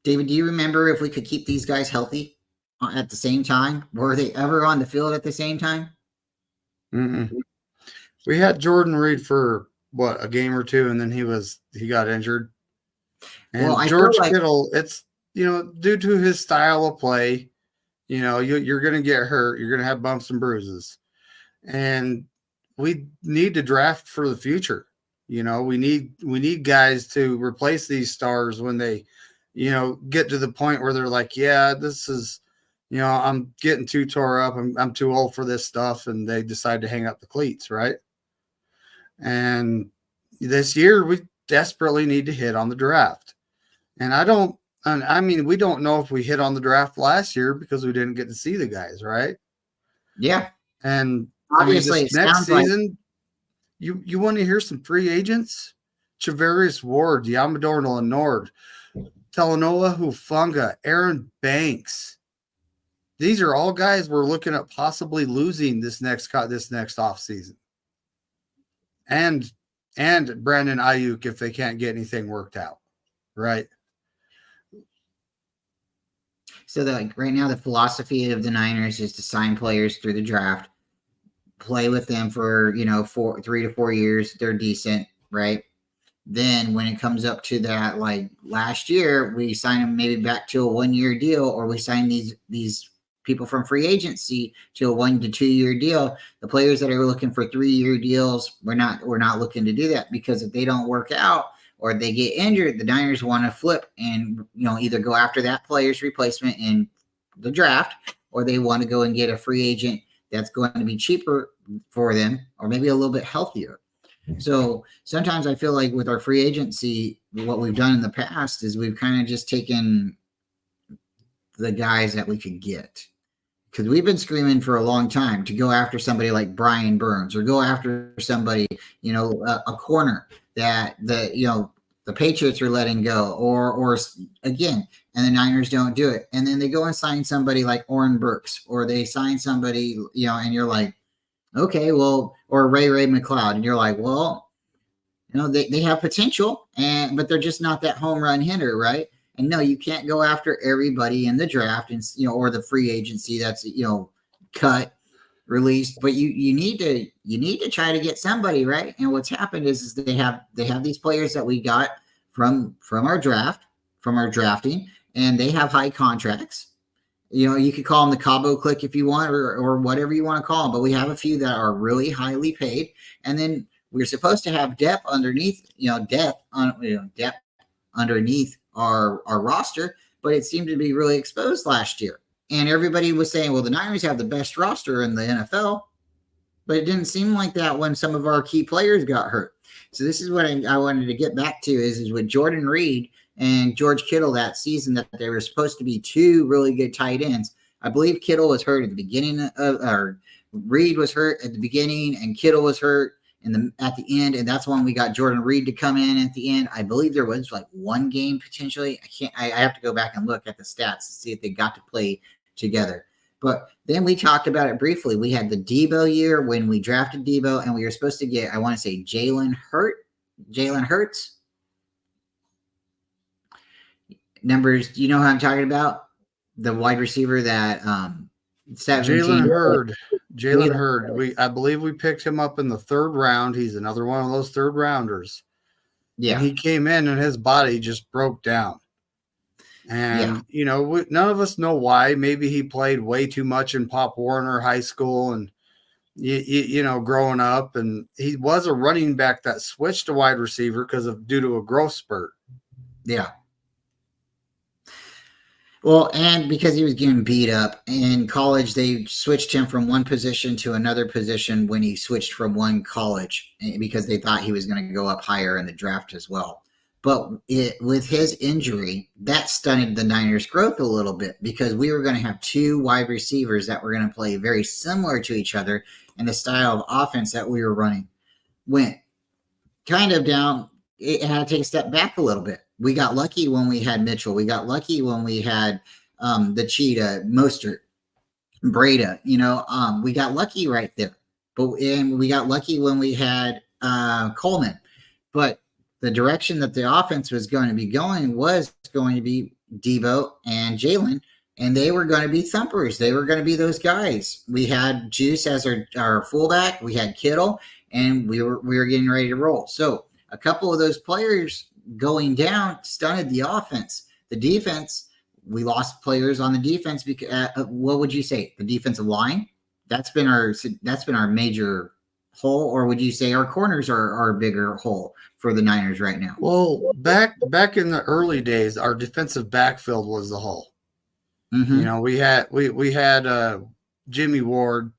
S1: David, do you remember if we could keep these guys healthy at the same time? Were they ever on the field at the same time?
S2: Mm-mm. We had Jordan Reed for a game or two, and then he got injured. And George Kittle, it's due to his style of play, you're going to get hurt. You're going to have bumps and bruises. And we need to draft for the future. We need guys to replace these stars when they, get to the point where they're like, yeah, this is, I'm getting too tore up. I'm too old for this stuff. And they decide to hang up the cleats. Right. And this year we desperately need to hit on the draft. And we don't know if we hit on the draft last year because we didn't get to see the guys. Right.
S1: Yeah.
S2: And
S1: obviously,
S2: this next season, you want to hear some free agents? Chavarius Ward, Yamador Lenord, Talanoa Hufanga, Aaron Banks. These are all guys we're looking at possibly losing this next offseason. And Brandon Ayuk if they can't get anything worked out, right?
S1: So right now the philosophy of the Niners is to sign players through the draft, play with them for 3 to 4 years. They're decent, right? Then when it comes up to that, like last year, we sign them maybe back to a 1-year deal, or we sign these people from free agency to a 1 to 2 year deal. The players that are looking for 3-year deals, we're not looking to do that, because if they don't work out or they get injured, the Niners want to flip and either go after that player's replacement in the draft, or they want to go and get a free agent that's going to be cheaper for them, or maybe a little bit healthier. So sometimes I feel like with our free agency, what we've done in the past is we've kind of just taken the guys that we could get, because we've been screaming for a long time to go after somebody like Brian Burns, or go after somebody, a corner that the Patriots are letting go, or again, and the Niners don't do it. And then they go and sign somebody like Oren Burks, or they sign somebody, and you're like, okay, well, or Ray McLeod, and you're like, well, they have potential, but they're just not that home run hitter, right? And no, you can't go after everybody in the draft, and or the free agency that's cut, released, but you need to try to get somebody, right? And what's happened is they have these players that we got from our drafting, and they have high contracts. You could call them the Cabo Click if you want, or whatever you want to call them. But we have a few that are really highly paid, and then we're supposed to have depth underneath, depth underneath our roster. But it seemed to be really exposed last year, and everybody was saying, "Well, the Niners have the best roster in the NFL." but it didn't seem like that when some of our key players got hurt. So this is what I wanted to get back to is with Jordan Reed and George Kittle that season that they were supposed to be two really good tight ends. I believe Kittle was hurt at the beginning or Reed was hurt at the beginning and Kittle was hurt at the end, and that's when we got Jordan Reed to come in at the end. I believe there was like one game potentially. I have to go back and look at the stats to see if they got to play together. But then we talked about it briefly. We had the Debo year when we drafted Debo, and we were supposed to get, I want to say, Jalen Hurts. Numbers, do you know who I'm talking about? The wide receiver that 17.
S2: Jalen Hurd. I believe we picked him up in the 3rd round. He's another one of those 3rd rounders. Yeah. And he came in and his body just broke down. And, none of us know why. Maybe he played way too much in Pop Warner High School and, growing up. And he was a running back that switched to wide receiver due to a growth spurt.
S1: Yeah. Well, and because he was getting beat up in college, they switched him from one position to another position when he switched from one college because they thought he was going to go up higher in the draft as well. But with his injury, that stunted the Niners' growth a little bit because we were going to have two wide receivers that were going to play very similar to each other, and the style of offense that we were running went kind of down. It had to take a step back a little bit. We got lucky when we had Mitchell. We got lucky when we had the Cheetah, Mostert, Breda. We got lucky right there. And we got lucky when we had Coleman. But the direction that the offense was going to be going was going to be Debo and Jalen, and they were going to be thumpers. They were going to be those guys. We had Juice as our fullback. We had Kittle, and we were getting ready to roll. So a couple of those players going down stunted the offense. The defense, we lost players on the defense because what would you say? The defensive line? That's been our major hole, or would you say our corners are our bigger hole for the Niners right now?
S2: Well, back in the early days, our defensive backfield was the hole. Mm-hmm. We had Jimmy Ward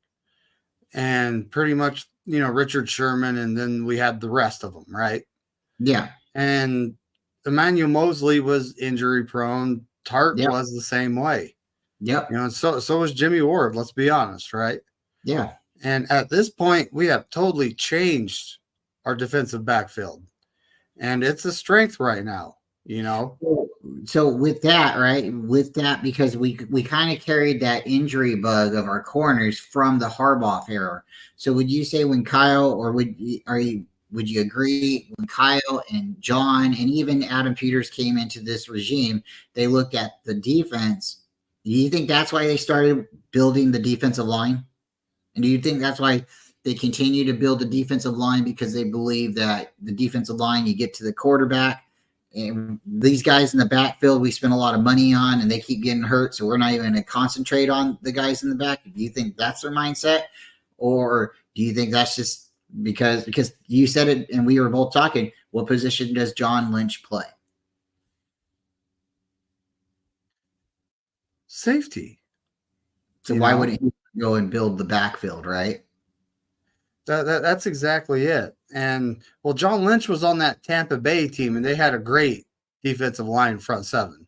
S2: and pretty much Richard Sherman, and then we had the rest of them, right?
S1: Yeah.
S2: And Emmanuel Mosley was injury prone. Tart was the same way.
S1: Yep.
S2: So was Jimmy Ward, let's be honest, right?
S1: Yeah.
S2: And at this point, we have totally changed our defensive backfield. And it's a strength right now,
S1: So with that, right? With that, because we kind of carried that injury bug of our corners from the Harbaugh era. So would you say when Kyle, or would you agree when Kyle and John and even Adam Peters came into this regime, they looked at the defense? Do you think that's why they started building the defensive line? And do you think that's why they continue to build the defensive line, because they believe that the defensive line, you get to the quarterback, and these guys in the backfield we spend a lot of money on and they keep getting hurt, so we're not even going to concentrate on the guys in the back? Do you think that's their mindset? Or do you think that's just because you said it and we were both talking, what position does John Lynch play?
S2: Safety.
S1: So why wouldn't he go and build the backfield, right?
S2: That's exactly it. And well, John Lynch was on that Tampa Bay team, and they had a great defensive line front seven.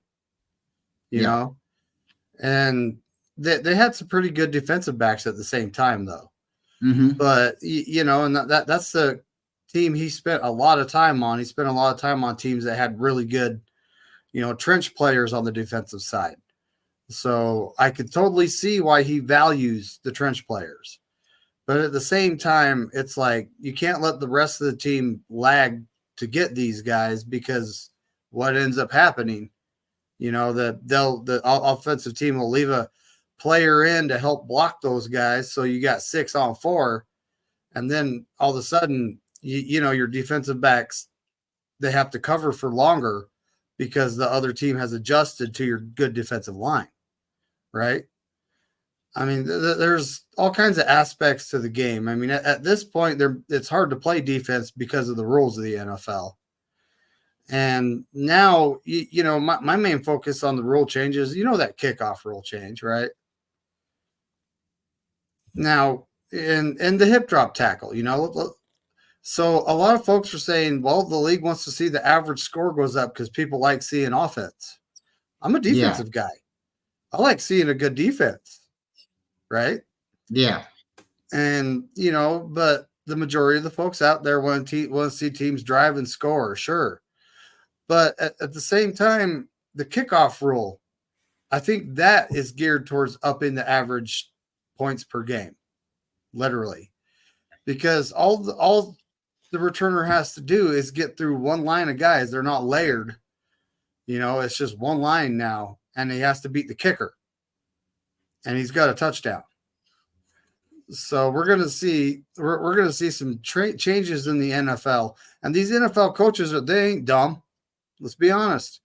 S2: You know, and they had some pretty good defensive backs at the same time, though. Mm-hmm. But and that's the team he spent a lot of time on. He spent a lot of time on teams that had really good, trench players on the defensive side. So I could totally see why he values the trench players. But at the same time, it's like you can't let the rest of the team lag to get these guys, because what ends up happening, the offensive team will leave a player in to help block those guys. So you got 6-on-4, and then all of a sudden, your defensive backs, they have to cover for longer because the other team has adjusted to your good defensive line, right? I mean, there's all kinds of aspects to the game. I mean, at this point, it's hard to play defense because of the rules of the NFL. And now, my main focus on the rule changes, that kickoff rule change, right? Now, and the hip drop tackle, you know. So a lot of folks are saying, well, the league wants to see the average score goes up because people like seeing offense. I'm a
S1: Yeah.
S2: defensive guy. I like seeing a good defense, right?
S1: Yeah.
S2: And, you know, but the majority of the folks out there want to see teams drive and score, sure. But at the same time, the kickoff rule, I think that is geared towards upping the average points per game, literally. Because all the returner has to do is get through one line of guys. They're not layered. You know, it's just one line now, and he has to beat the kicker. And he's got a touchdown. So we're going to see some changes in the NFL. And these NFL coaches they ain't dumb. Let's be honest.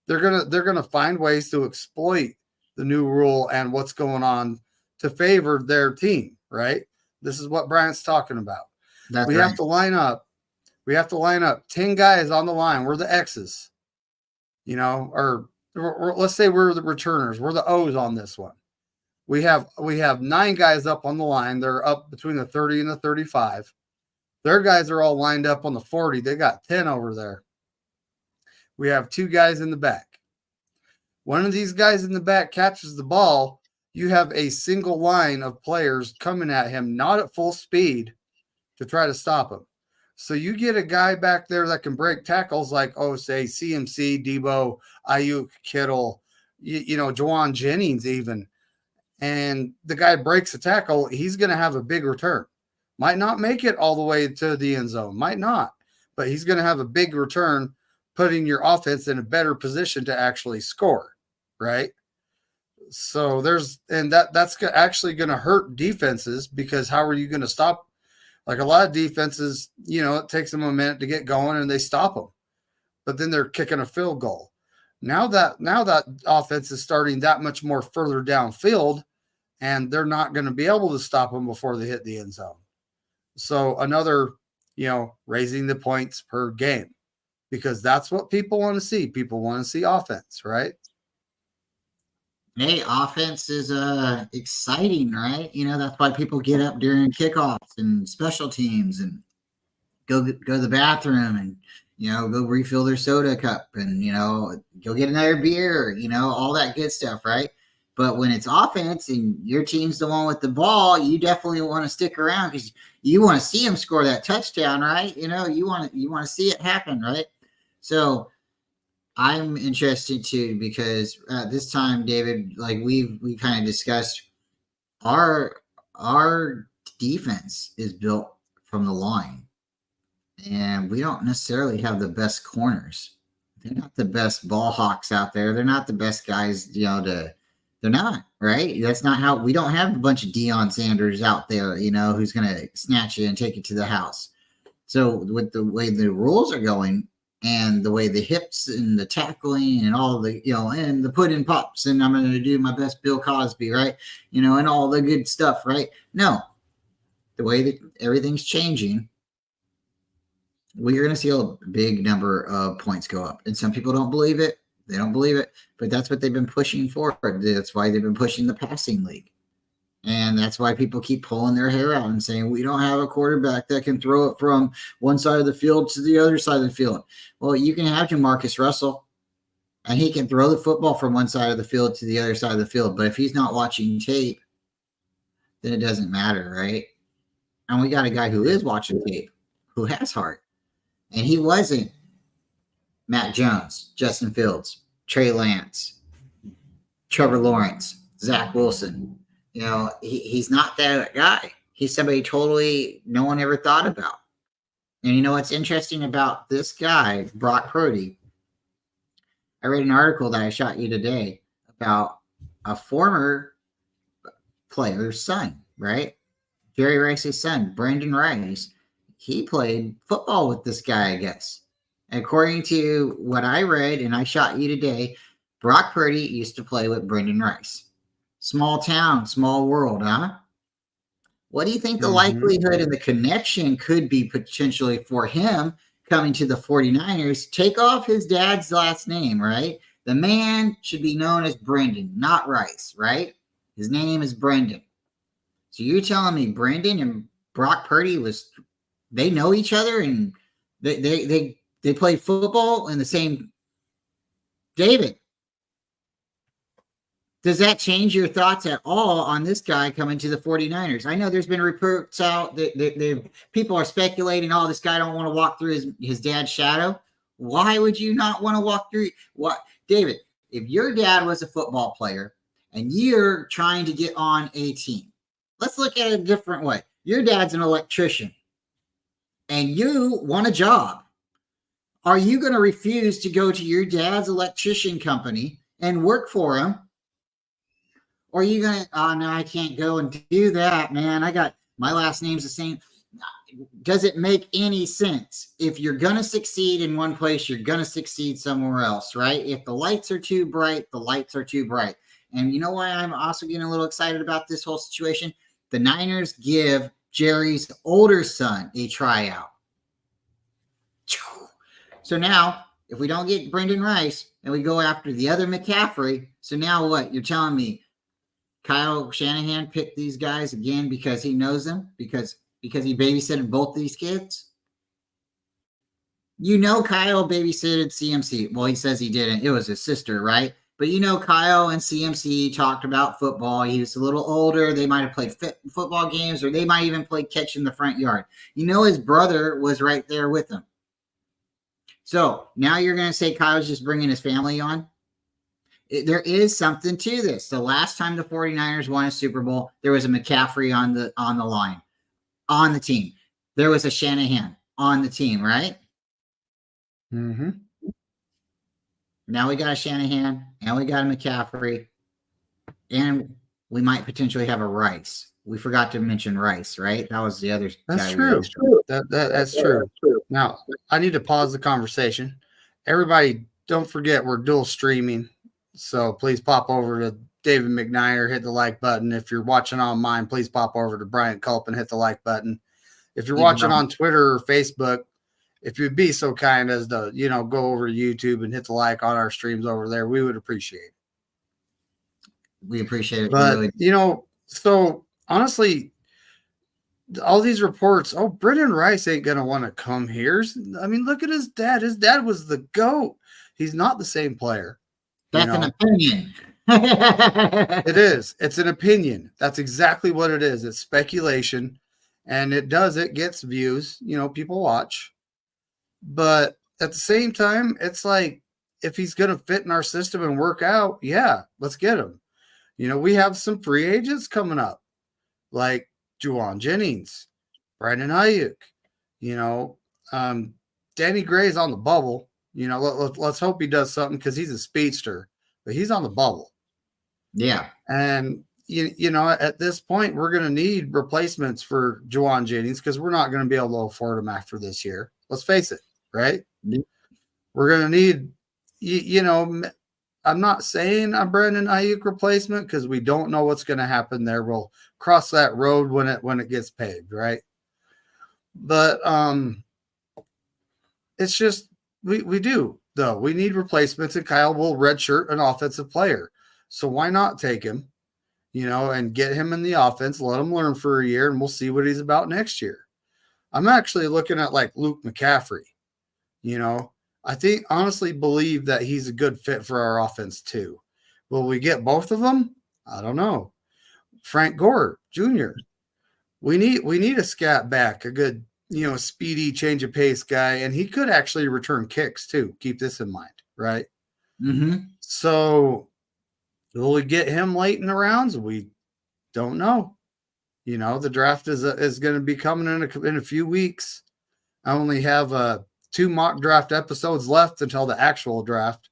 S2: They're gonna find ways to exploit the new rule and what's going on to favor their team, right? This is what Bryant's talking about.
S1: That's
S2: we
S1: right.
S2: have to line up. We have to line up 10 guys on the line. We're the X's, you know, or let's say we're the returners. We're the O's on this one. We have 9 guys up on the line. They're up between the 30 and the 35. Their guys are all lined up on the 40. They got 10 over there. We have 2 guys in the back. One of these guys in the back catches the ball. You have a single line of players coming at him, not at full speed, to try to stop him. So you get a guy back there that can break tackles like, say, CMC, Debo, Ayuk, Kittle, you know, Juwan Jennings even. And the guy breaks a tackle, he's going to have a big return. Might not make it all the way to the end zone. Might not. But he's going to have a big return, putting your offense in a better position to actually score, right? So that's actually going to hurt defenses, because how are you going to stop? Like a lot of defenses, you know, it takes them a minute to get going and they stop them, but then they're kicking a field goal. Now that offense is starting that much more further downfield, and they're not going to be able to stop them before they hit the end zone. So another, you know, raising the points per game, because that's what people want to see. People want to see offense, right?
S1: Hey, offense is exciting, right? You know, that's why people get up during kickoffs and special teams and go to the bathroom and, you know, go refill their soda cup and, you know, go get another beer, you know, all that good stuff, right? But when it's offense and your team's the one with the ball, you definitely want to stick around because you want to see them score that touchdown, right? You know, you want to see it happen, right? So I'm interested too, because this time, David, like we kind of discussed, our defense is built from the line, and we don't necessarily have the best corners. They're not the best ball hawks out there. They're not the best guys, you know, they're not, right? That's not how we don't have a bunch of Deion Sanders out there, you know, who's going to snatch it and take it to the house. So with the way the rules are going and the way the hips and the tackling and all the, you know, and the put in pops and I'm going to do my best Bill Cosby, right? You know, and all the good stuff, right? No, the way that everything's changing, we're going to see a big number of points go up. And some people don't believe it. They don't believe it, but that's what they've been pushing for. That's why they've been pushing the passing league. And that's why people keep pulling their hair out and saying, we don't have a quarterback that can throw it from one side of the field to the other side of the field. Well, you can have Jamarcus Russell, and he can throw the football from one side of the field to the other side of the field. But if he's not watching tape, then it doesn't matter, right? And we got a guy who is watching tape, who has heart. And he wasn't Matt Jones, Justin Fields, Trey Lance, Trevor Lawrence, Zach Wilson. You know, he's not that guy. He's somebody totally no one ever thought about. And you know what's interesting about this guy, Brock Purdy? I read an article that I shot you today about a former player's son, right? Jerry Rice's son, Brandon Rice. He played football with this guy, I guess. According to what I read, and I shot you today, Brock Purdy used to play with Brendan Rice. Small town, small world, huh? What do you think the likelihood and the connection could be potentially for him coming to the 49ers? Take off his dad's last name, right? The man should be known as Brendan, not Rice, right? His name is Brendan. So you're telling me Brandon and Brock Purdy they know each other and they play football in the same. David, does that change your thoughts at all on this guy coming to the 49ers? I know there's been reports out that people are speculating, oh, this guy don't want to walk through his dad's shadow. Why would you not want to walk through? What, David, if your dad was a football player and you're trying to get on a team, let's look at it a different way. Your dad's an electrician and you want a job. Are you going to refuse to go to your dad's electrician company and work for him? Or are you going to, oh, no, I can't go and do that, man. My last name's the same. Does it make any sense? If you're going to succeed in one place, you're going to succeed somewhere else, right? If the lights are too bright, the lights are too bright. And you know why I'm also getting a little excited about this whole situation? The Niners give Jerry's older son a tryout. So now, if we don't get Brendan Rice and we go after the other McCaffrey, so now what? You're telling me Kyle Shanahan picked these guys again because he knows them, because he babysitted both these kids? You know Kyle babysitted CMC. Well, he says he didn't. It was his sister, right? But you know Kyle and CMC talked about football. He was a little older. They might have played football games, or they might even play catch in the front yard. You know his brother was right there with him. So now you're going to say Kyle's just bringing his family on? There is something to this. The last time the 49ers won a Super Bowl, there was a McCaffrey on the line, on the team. There was a Shanahan on the team, right?
S2: Mm-hmm.
S1: Now we got a Shanahan, and we got a McCaffrey, and we might potentially have a Rice. We forgot to mention Rice, right? That was the other
S2: That's
S1: guy.
S2: true. That's true. Now, I need to pause the conversation. Everybody, don't forget we're dual streaming. So please pop over to David McNiner, hit the like button. If you're watching on mine, please pop over to Bryant Culp and hit the like button. If you're watching on Twitter or Facebook, if you'd be so kind as to, go over to YouTube and hit the like on our streams over there, we would appreciate it.
S1: We appreciate it.
S2: But,
S1: really.
S2: So honestly, all these reports, Brendan Rice ain't going to want to come here. I mean, look at his dad. His dad was the GOAT. He's not the same player.
S1: That's an opinion.
S2: It is. It's an opinion. That's exactly what it is. It's speculation. And it gets views. People watch. But at the same time, it's like, if he's going to fit in our system and work out, yeah, let's get him. We have some free agents coming up, like Juwan Jennings, Brandon Ayuk, Danny Gray's on the bubble. Let's hope he does something because he's a speedster, but he's on the bubble.
S1: Yeah.
S2: And, at this point, we're going to need replacements for Juwan Jennings because we're not going to be able to afford him after this year. Let's face it, right?
S1: Yeah.
S2: We're going to need, I'm not saying a Brandon Ayuk replacement because we don't know what's going to happen there. We'll cross that road when it gets paved, right? But it's just we do, though. We need replacements, and Kyle will redshirt an offensive player. So why not take him, and get him in the offense, let him learn for a year, and we'll see what he's about next year. I'm actually looking at like Luke McCaffrey. I honestly believe that he's a good fit for our offense too. Will we get both of them? I don't know. Frank Gore Jr. We need a scat back, a good, speedy change of pace guy, and he could actually return kicks too. Keep this in mind, right?
S1: Mm-hmm.
S2: So will we get him late in the rounds? We don't know. The draft is going to be coming in a few weeks. I only have 2 mock draft episodes left until the actual draft.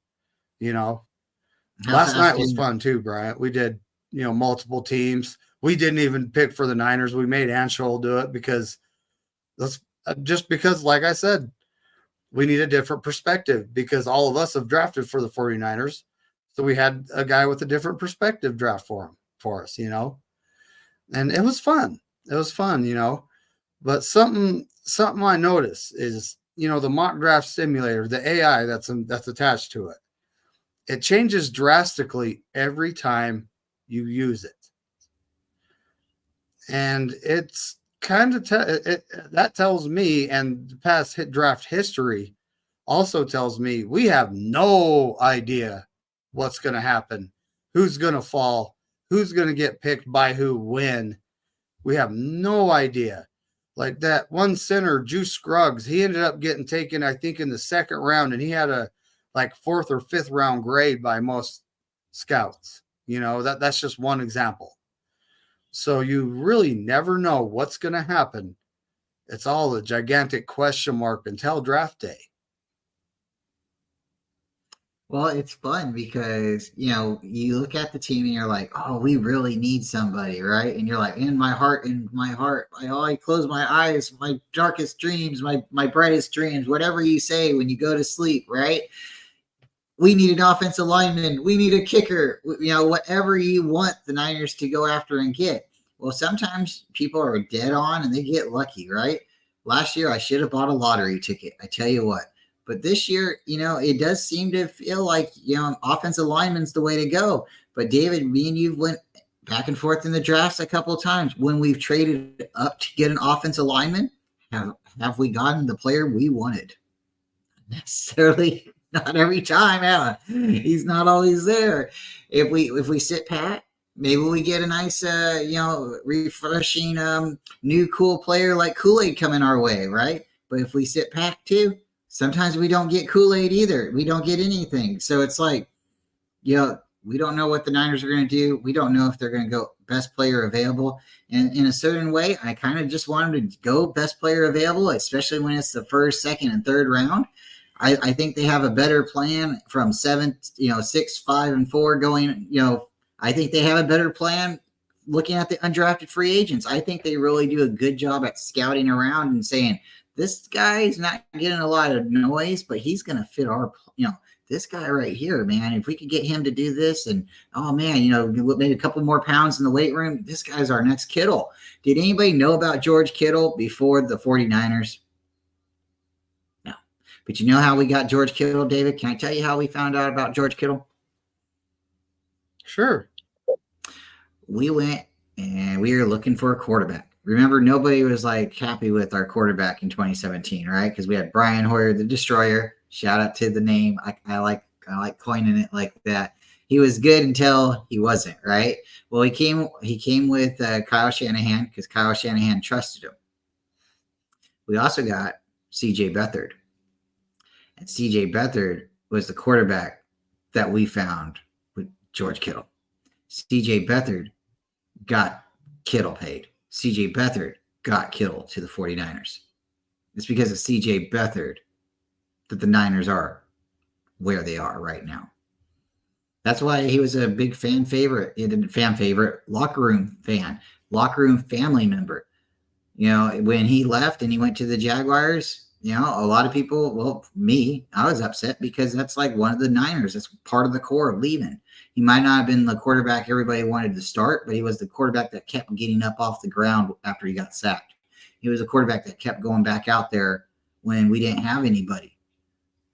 S2: Last night was fun too, Bryant. We did, multiple teams. We didn't even pick for the Niners. We made Anshul do it because like I said, we need a different perspective because all of us have drafted for the 49ers. So we had a guy with a different perspective draft for us, and it was fun. It was fun, but something I noticed is, the mock draft simulator, the AI that's attached to it, it changes drastically every time you use it. And it's kind of that tells me, and the past draft history also tells me, we have no idea what's going to happen, who's going to fall, who's going to get picked by who, when. We have no idea. Like that one center, Juice Scruggs, he ended up getting taken, I think, in the second round, and he had a like 4th or 5th round grade by most scouts. You know, that's just one example. So you really never know what's going to happen. It's all a gigantic question mark until draft day.
S1: Well, it's fun because, you look at the team and you're like, oh, we really need somebody, right? And you're like, in my heart, I close my eyes, my darkest dreams, my brightest dreams, whatever you say when you go to sleep, right? We need an offensive lineman. We need a kicker. Whatever you want the Niners to go after and get. Well, sometimes people are dead on and they get lucky, right? Last year, I should have bought a lottery ticket. I tell you what. But this year, it does seem to feel like, offensive lineman's the way to go. But David, me and you went back and forth in the drafts a couple of times. When we've traded up to get an offensive lineman, have we gotten the player we wanted? Necessarily not every time. He's not always there. If we sit pat, maybe we get a nice, refreshing, new cool player like Kool-Aid coming our way, right? But if we sit pat too, sometimes we don't get Kool-Aid either. We don't get anything. So it's like, we don't know what the Niners are going to do. We don't know if they're going to go best player available. And in a certain way, I kind of just want them to go best player available, especially when it's the first, second, and third round. I think they have a better plan from 6, 5, and 4 going, I think they have a better plan looking at the undrafted free agents. I think they really do a good job at scouting around and saying, this guy's not getting a lot of noise, but he's going to fit our, this guy right here, man. If we could get him to do this and, oh man, maybe a couple more pounds in the weight room, this guy's our next Kittle. Did anybody know about George Kittle before the 49ers? No. But you know how we got George Kittle, David? Can I tell you how we found out about George Kittle?
S2: Sure.
S1: We went and we were looking for a quarterback. Remember, nobody was like happy with our quarterback in 2017, right? Because we had Brian Hoyer, the Destroyer. Shout out to the name. I like coining it like that. He was good until he wasn't, right? Well, he came with Kyle Shanahan because Kyle Shanahan trusted him. We also got C.J. Beathard, and C.J. Beathard was the quarterback that we found with George Kittle. C.J. Beathard got Kittle paid. C.J. Beathard got Kittle to the 49ers. It's because of C.J. Beathard that the Niners are where they are right now. That's why he was a big fan favorite, locker room fan, locker room family member. When he left and he went to the Jaguars, a lot of people, well, me, I was upset because that's like one of the Niners. That's part of the core of leaving. He might not have been the quarterback everybody wanted to start, but he was the quarterback that kept getting up off the ground after he got sacked. He was a quarterback that kept going back out there when we didn't have anybody.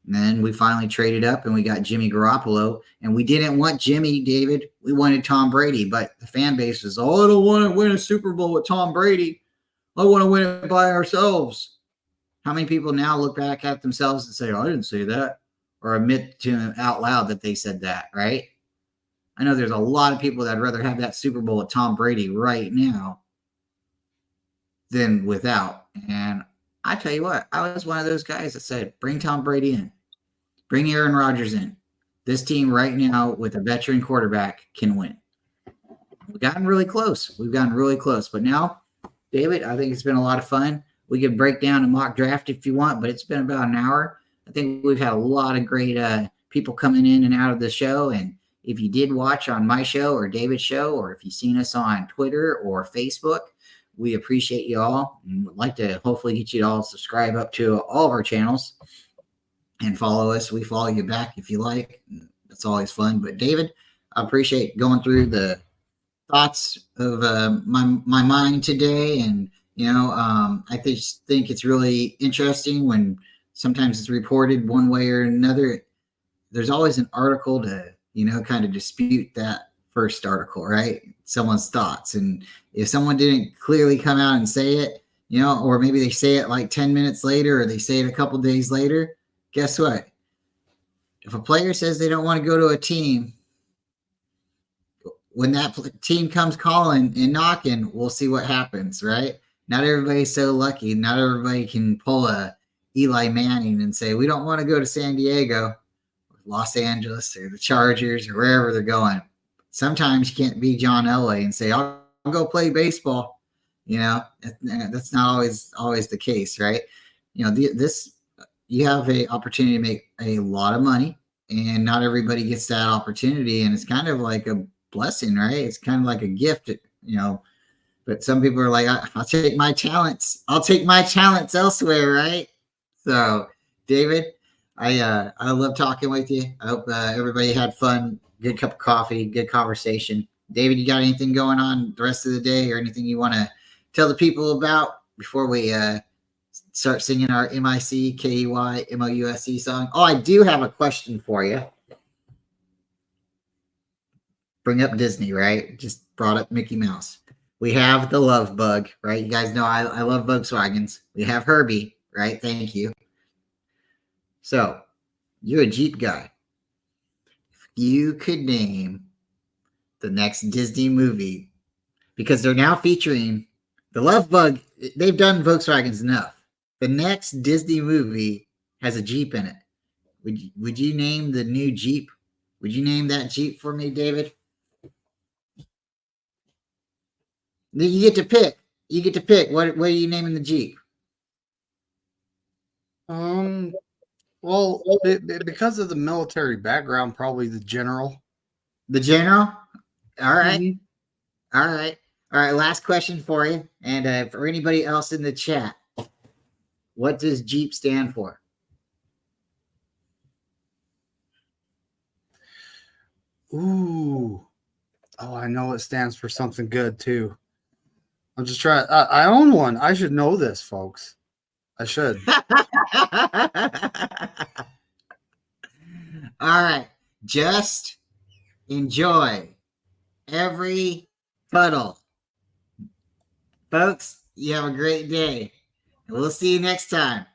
S1: And then we finally traded up and we got Jimmy Garoppolo. And we didn't want Jimmy, David. We wanted Tom Brady. But the fan base was, I don't want to win a Super Bowl with Tom Brady. I want to win it by ourselves. How many people now look back at themselves and say, I didn't say that, or admit to them out loud that they said that, right? I know there's a lot of people that'd rather have that Super Bowl with Tom Brady right now than without. And I tell you what, I was one of those guys that said, bring Tom Brady in. Bring Aaron Rodgers in. This team right now with a veteran quarterback can win. We've gotten really close. But now, David, I think it's been a lot of fun. We could break down a mock draft if you want, but it's been about an hour. I think we've had a lot of great people coming in and out of the show. And if you did watch on my show or David's show, or if you've seen us on Twitter or Facebook, we appreciate you all and would like to hopefully get you to all subscribe up to all of our channels and follow us. We follow you back if you like. That's always fun. But David, I appreciate going through the thoughts of my mind today. And, I just think it's really interesting when sometimes it's reported one way or another. There's always an article to, kind of dispute that first article, right? Someone's thoughts. And if someone didn't clearly come out and say it, or maybe they say it like 10 minutes later, or they say it a couple days later, guess what? If a player says they don't want to go to a team, when that team comes calling and knocking, we'll see what happens, right? Not everybody's so lucky. Not everybody can pull a Eli Manning and say, we don't want to go to San Diego, Los Angeles, or the Chargers, or wherever they're going. Sometimes you can't be John Elway and say, I'll go play baseball. That's not always the case, right? You have an opportunity to make a lot of money, and not everybody gets that opportunity. And it's kind of like a blessing, right? It's kind of like a gift, but some people are like, I'll take my talents elsewhere, right? So, David, I love talking with you. I hope everybody had fun. Good cup of coffee, good conversation. David, you got anything going on the rest of the day, or anything you want to tell the people about before we start singing our MICKEYMOUSE song? Oh, I do have a question for you. Bring up Disney, right? Just brought up Mickey Mouse. We have the love bug, right? You guys know I love Volkswagens. We have Herbie, right? Thank you. So, you're a Jeep guy. If you could name the next Disney movie, because they're now featuring the love bug, they've done Volkswagens enough. The next Disney movie has a Jeep in it. Would you name the new Jeep? Would you name that Jeep for me, David? You get to pick. You get to pick. What are you naming the Jeep?
S2: Well, because of the military background, probably the General.
S1: The General? All right. Mm-hmm. All right. All right. Last question for you. And for anybody else in the chat, what does Jeep stand for?
S2: Ooh. Oh, I know it stands for something good too. I'm just trying. I own one. I should know this, folks. I should.
S1: All right. Just enjoy every puddle. Folks, you have a great day. And we'll see you next time.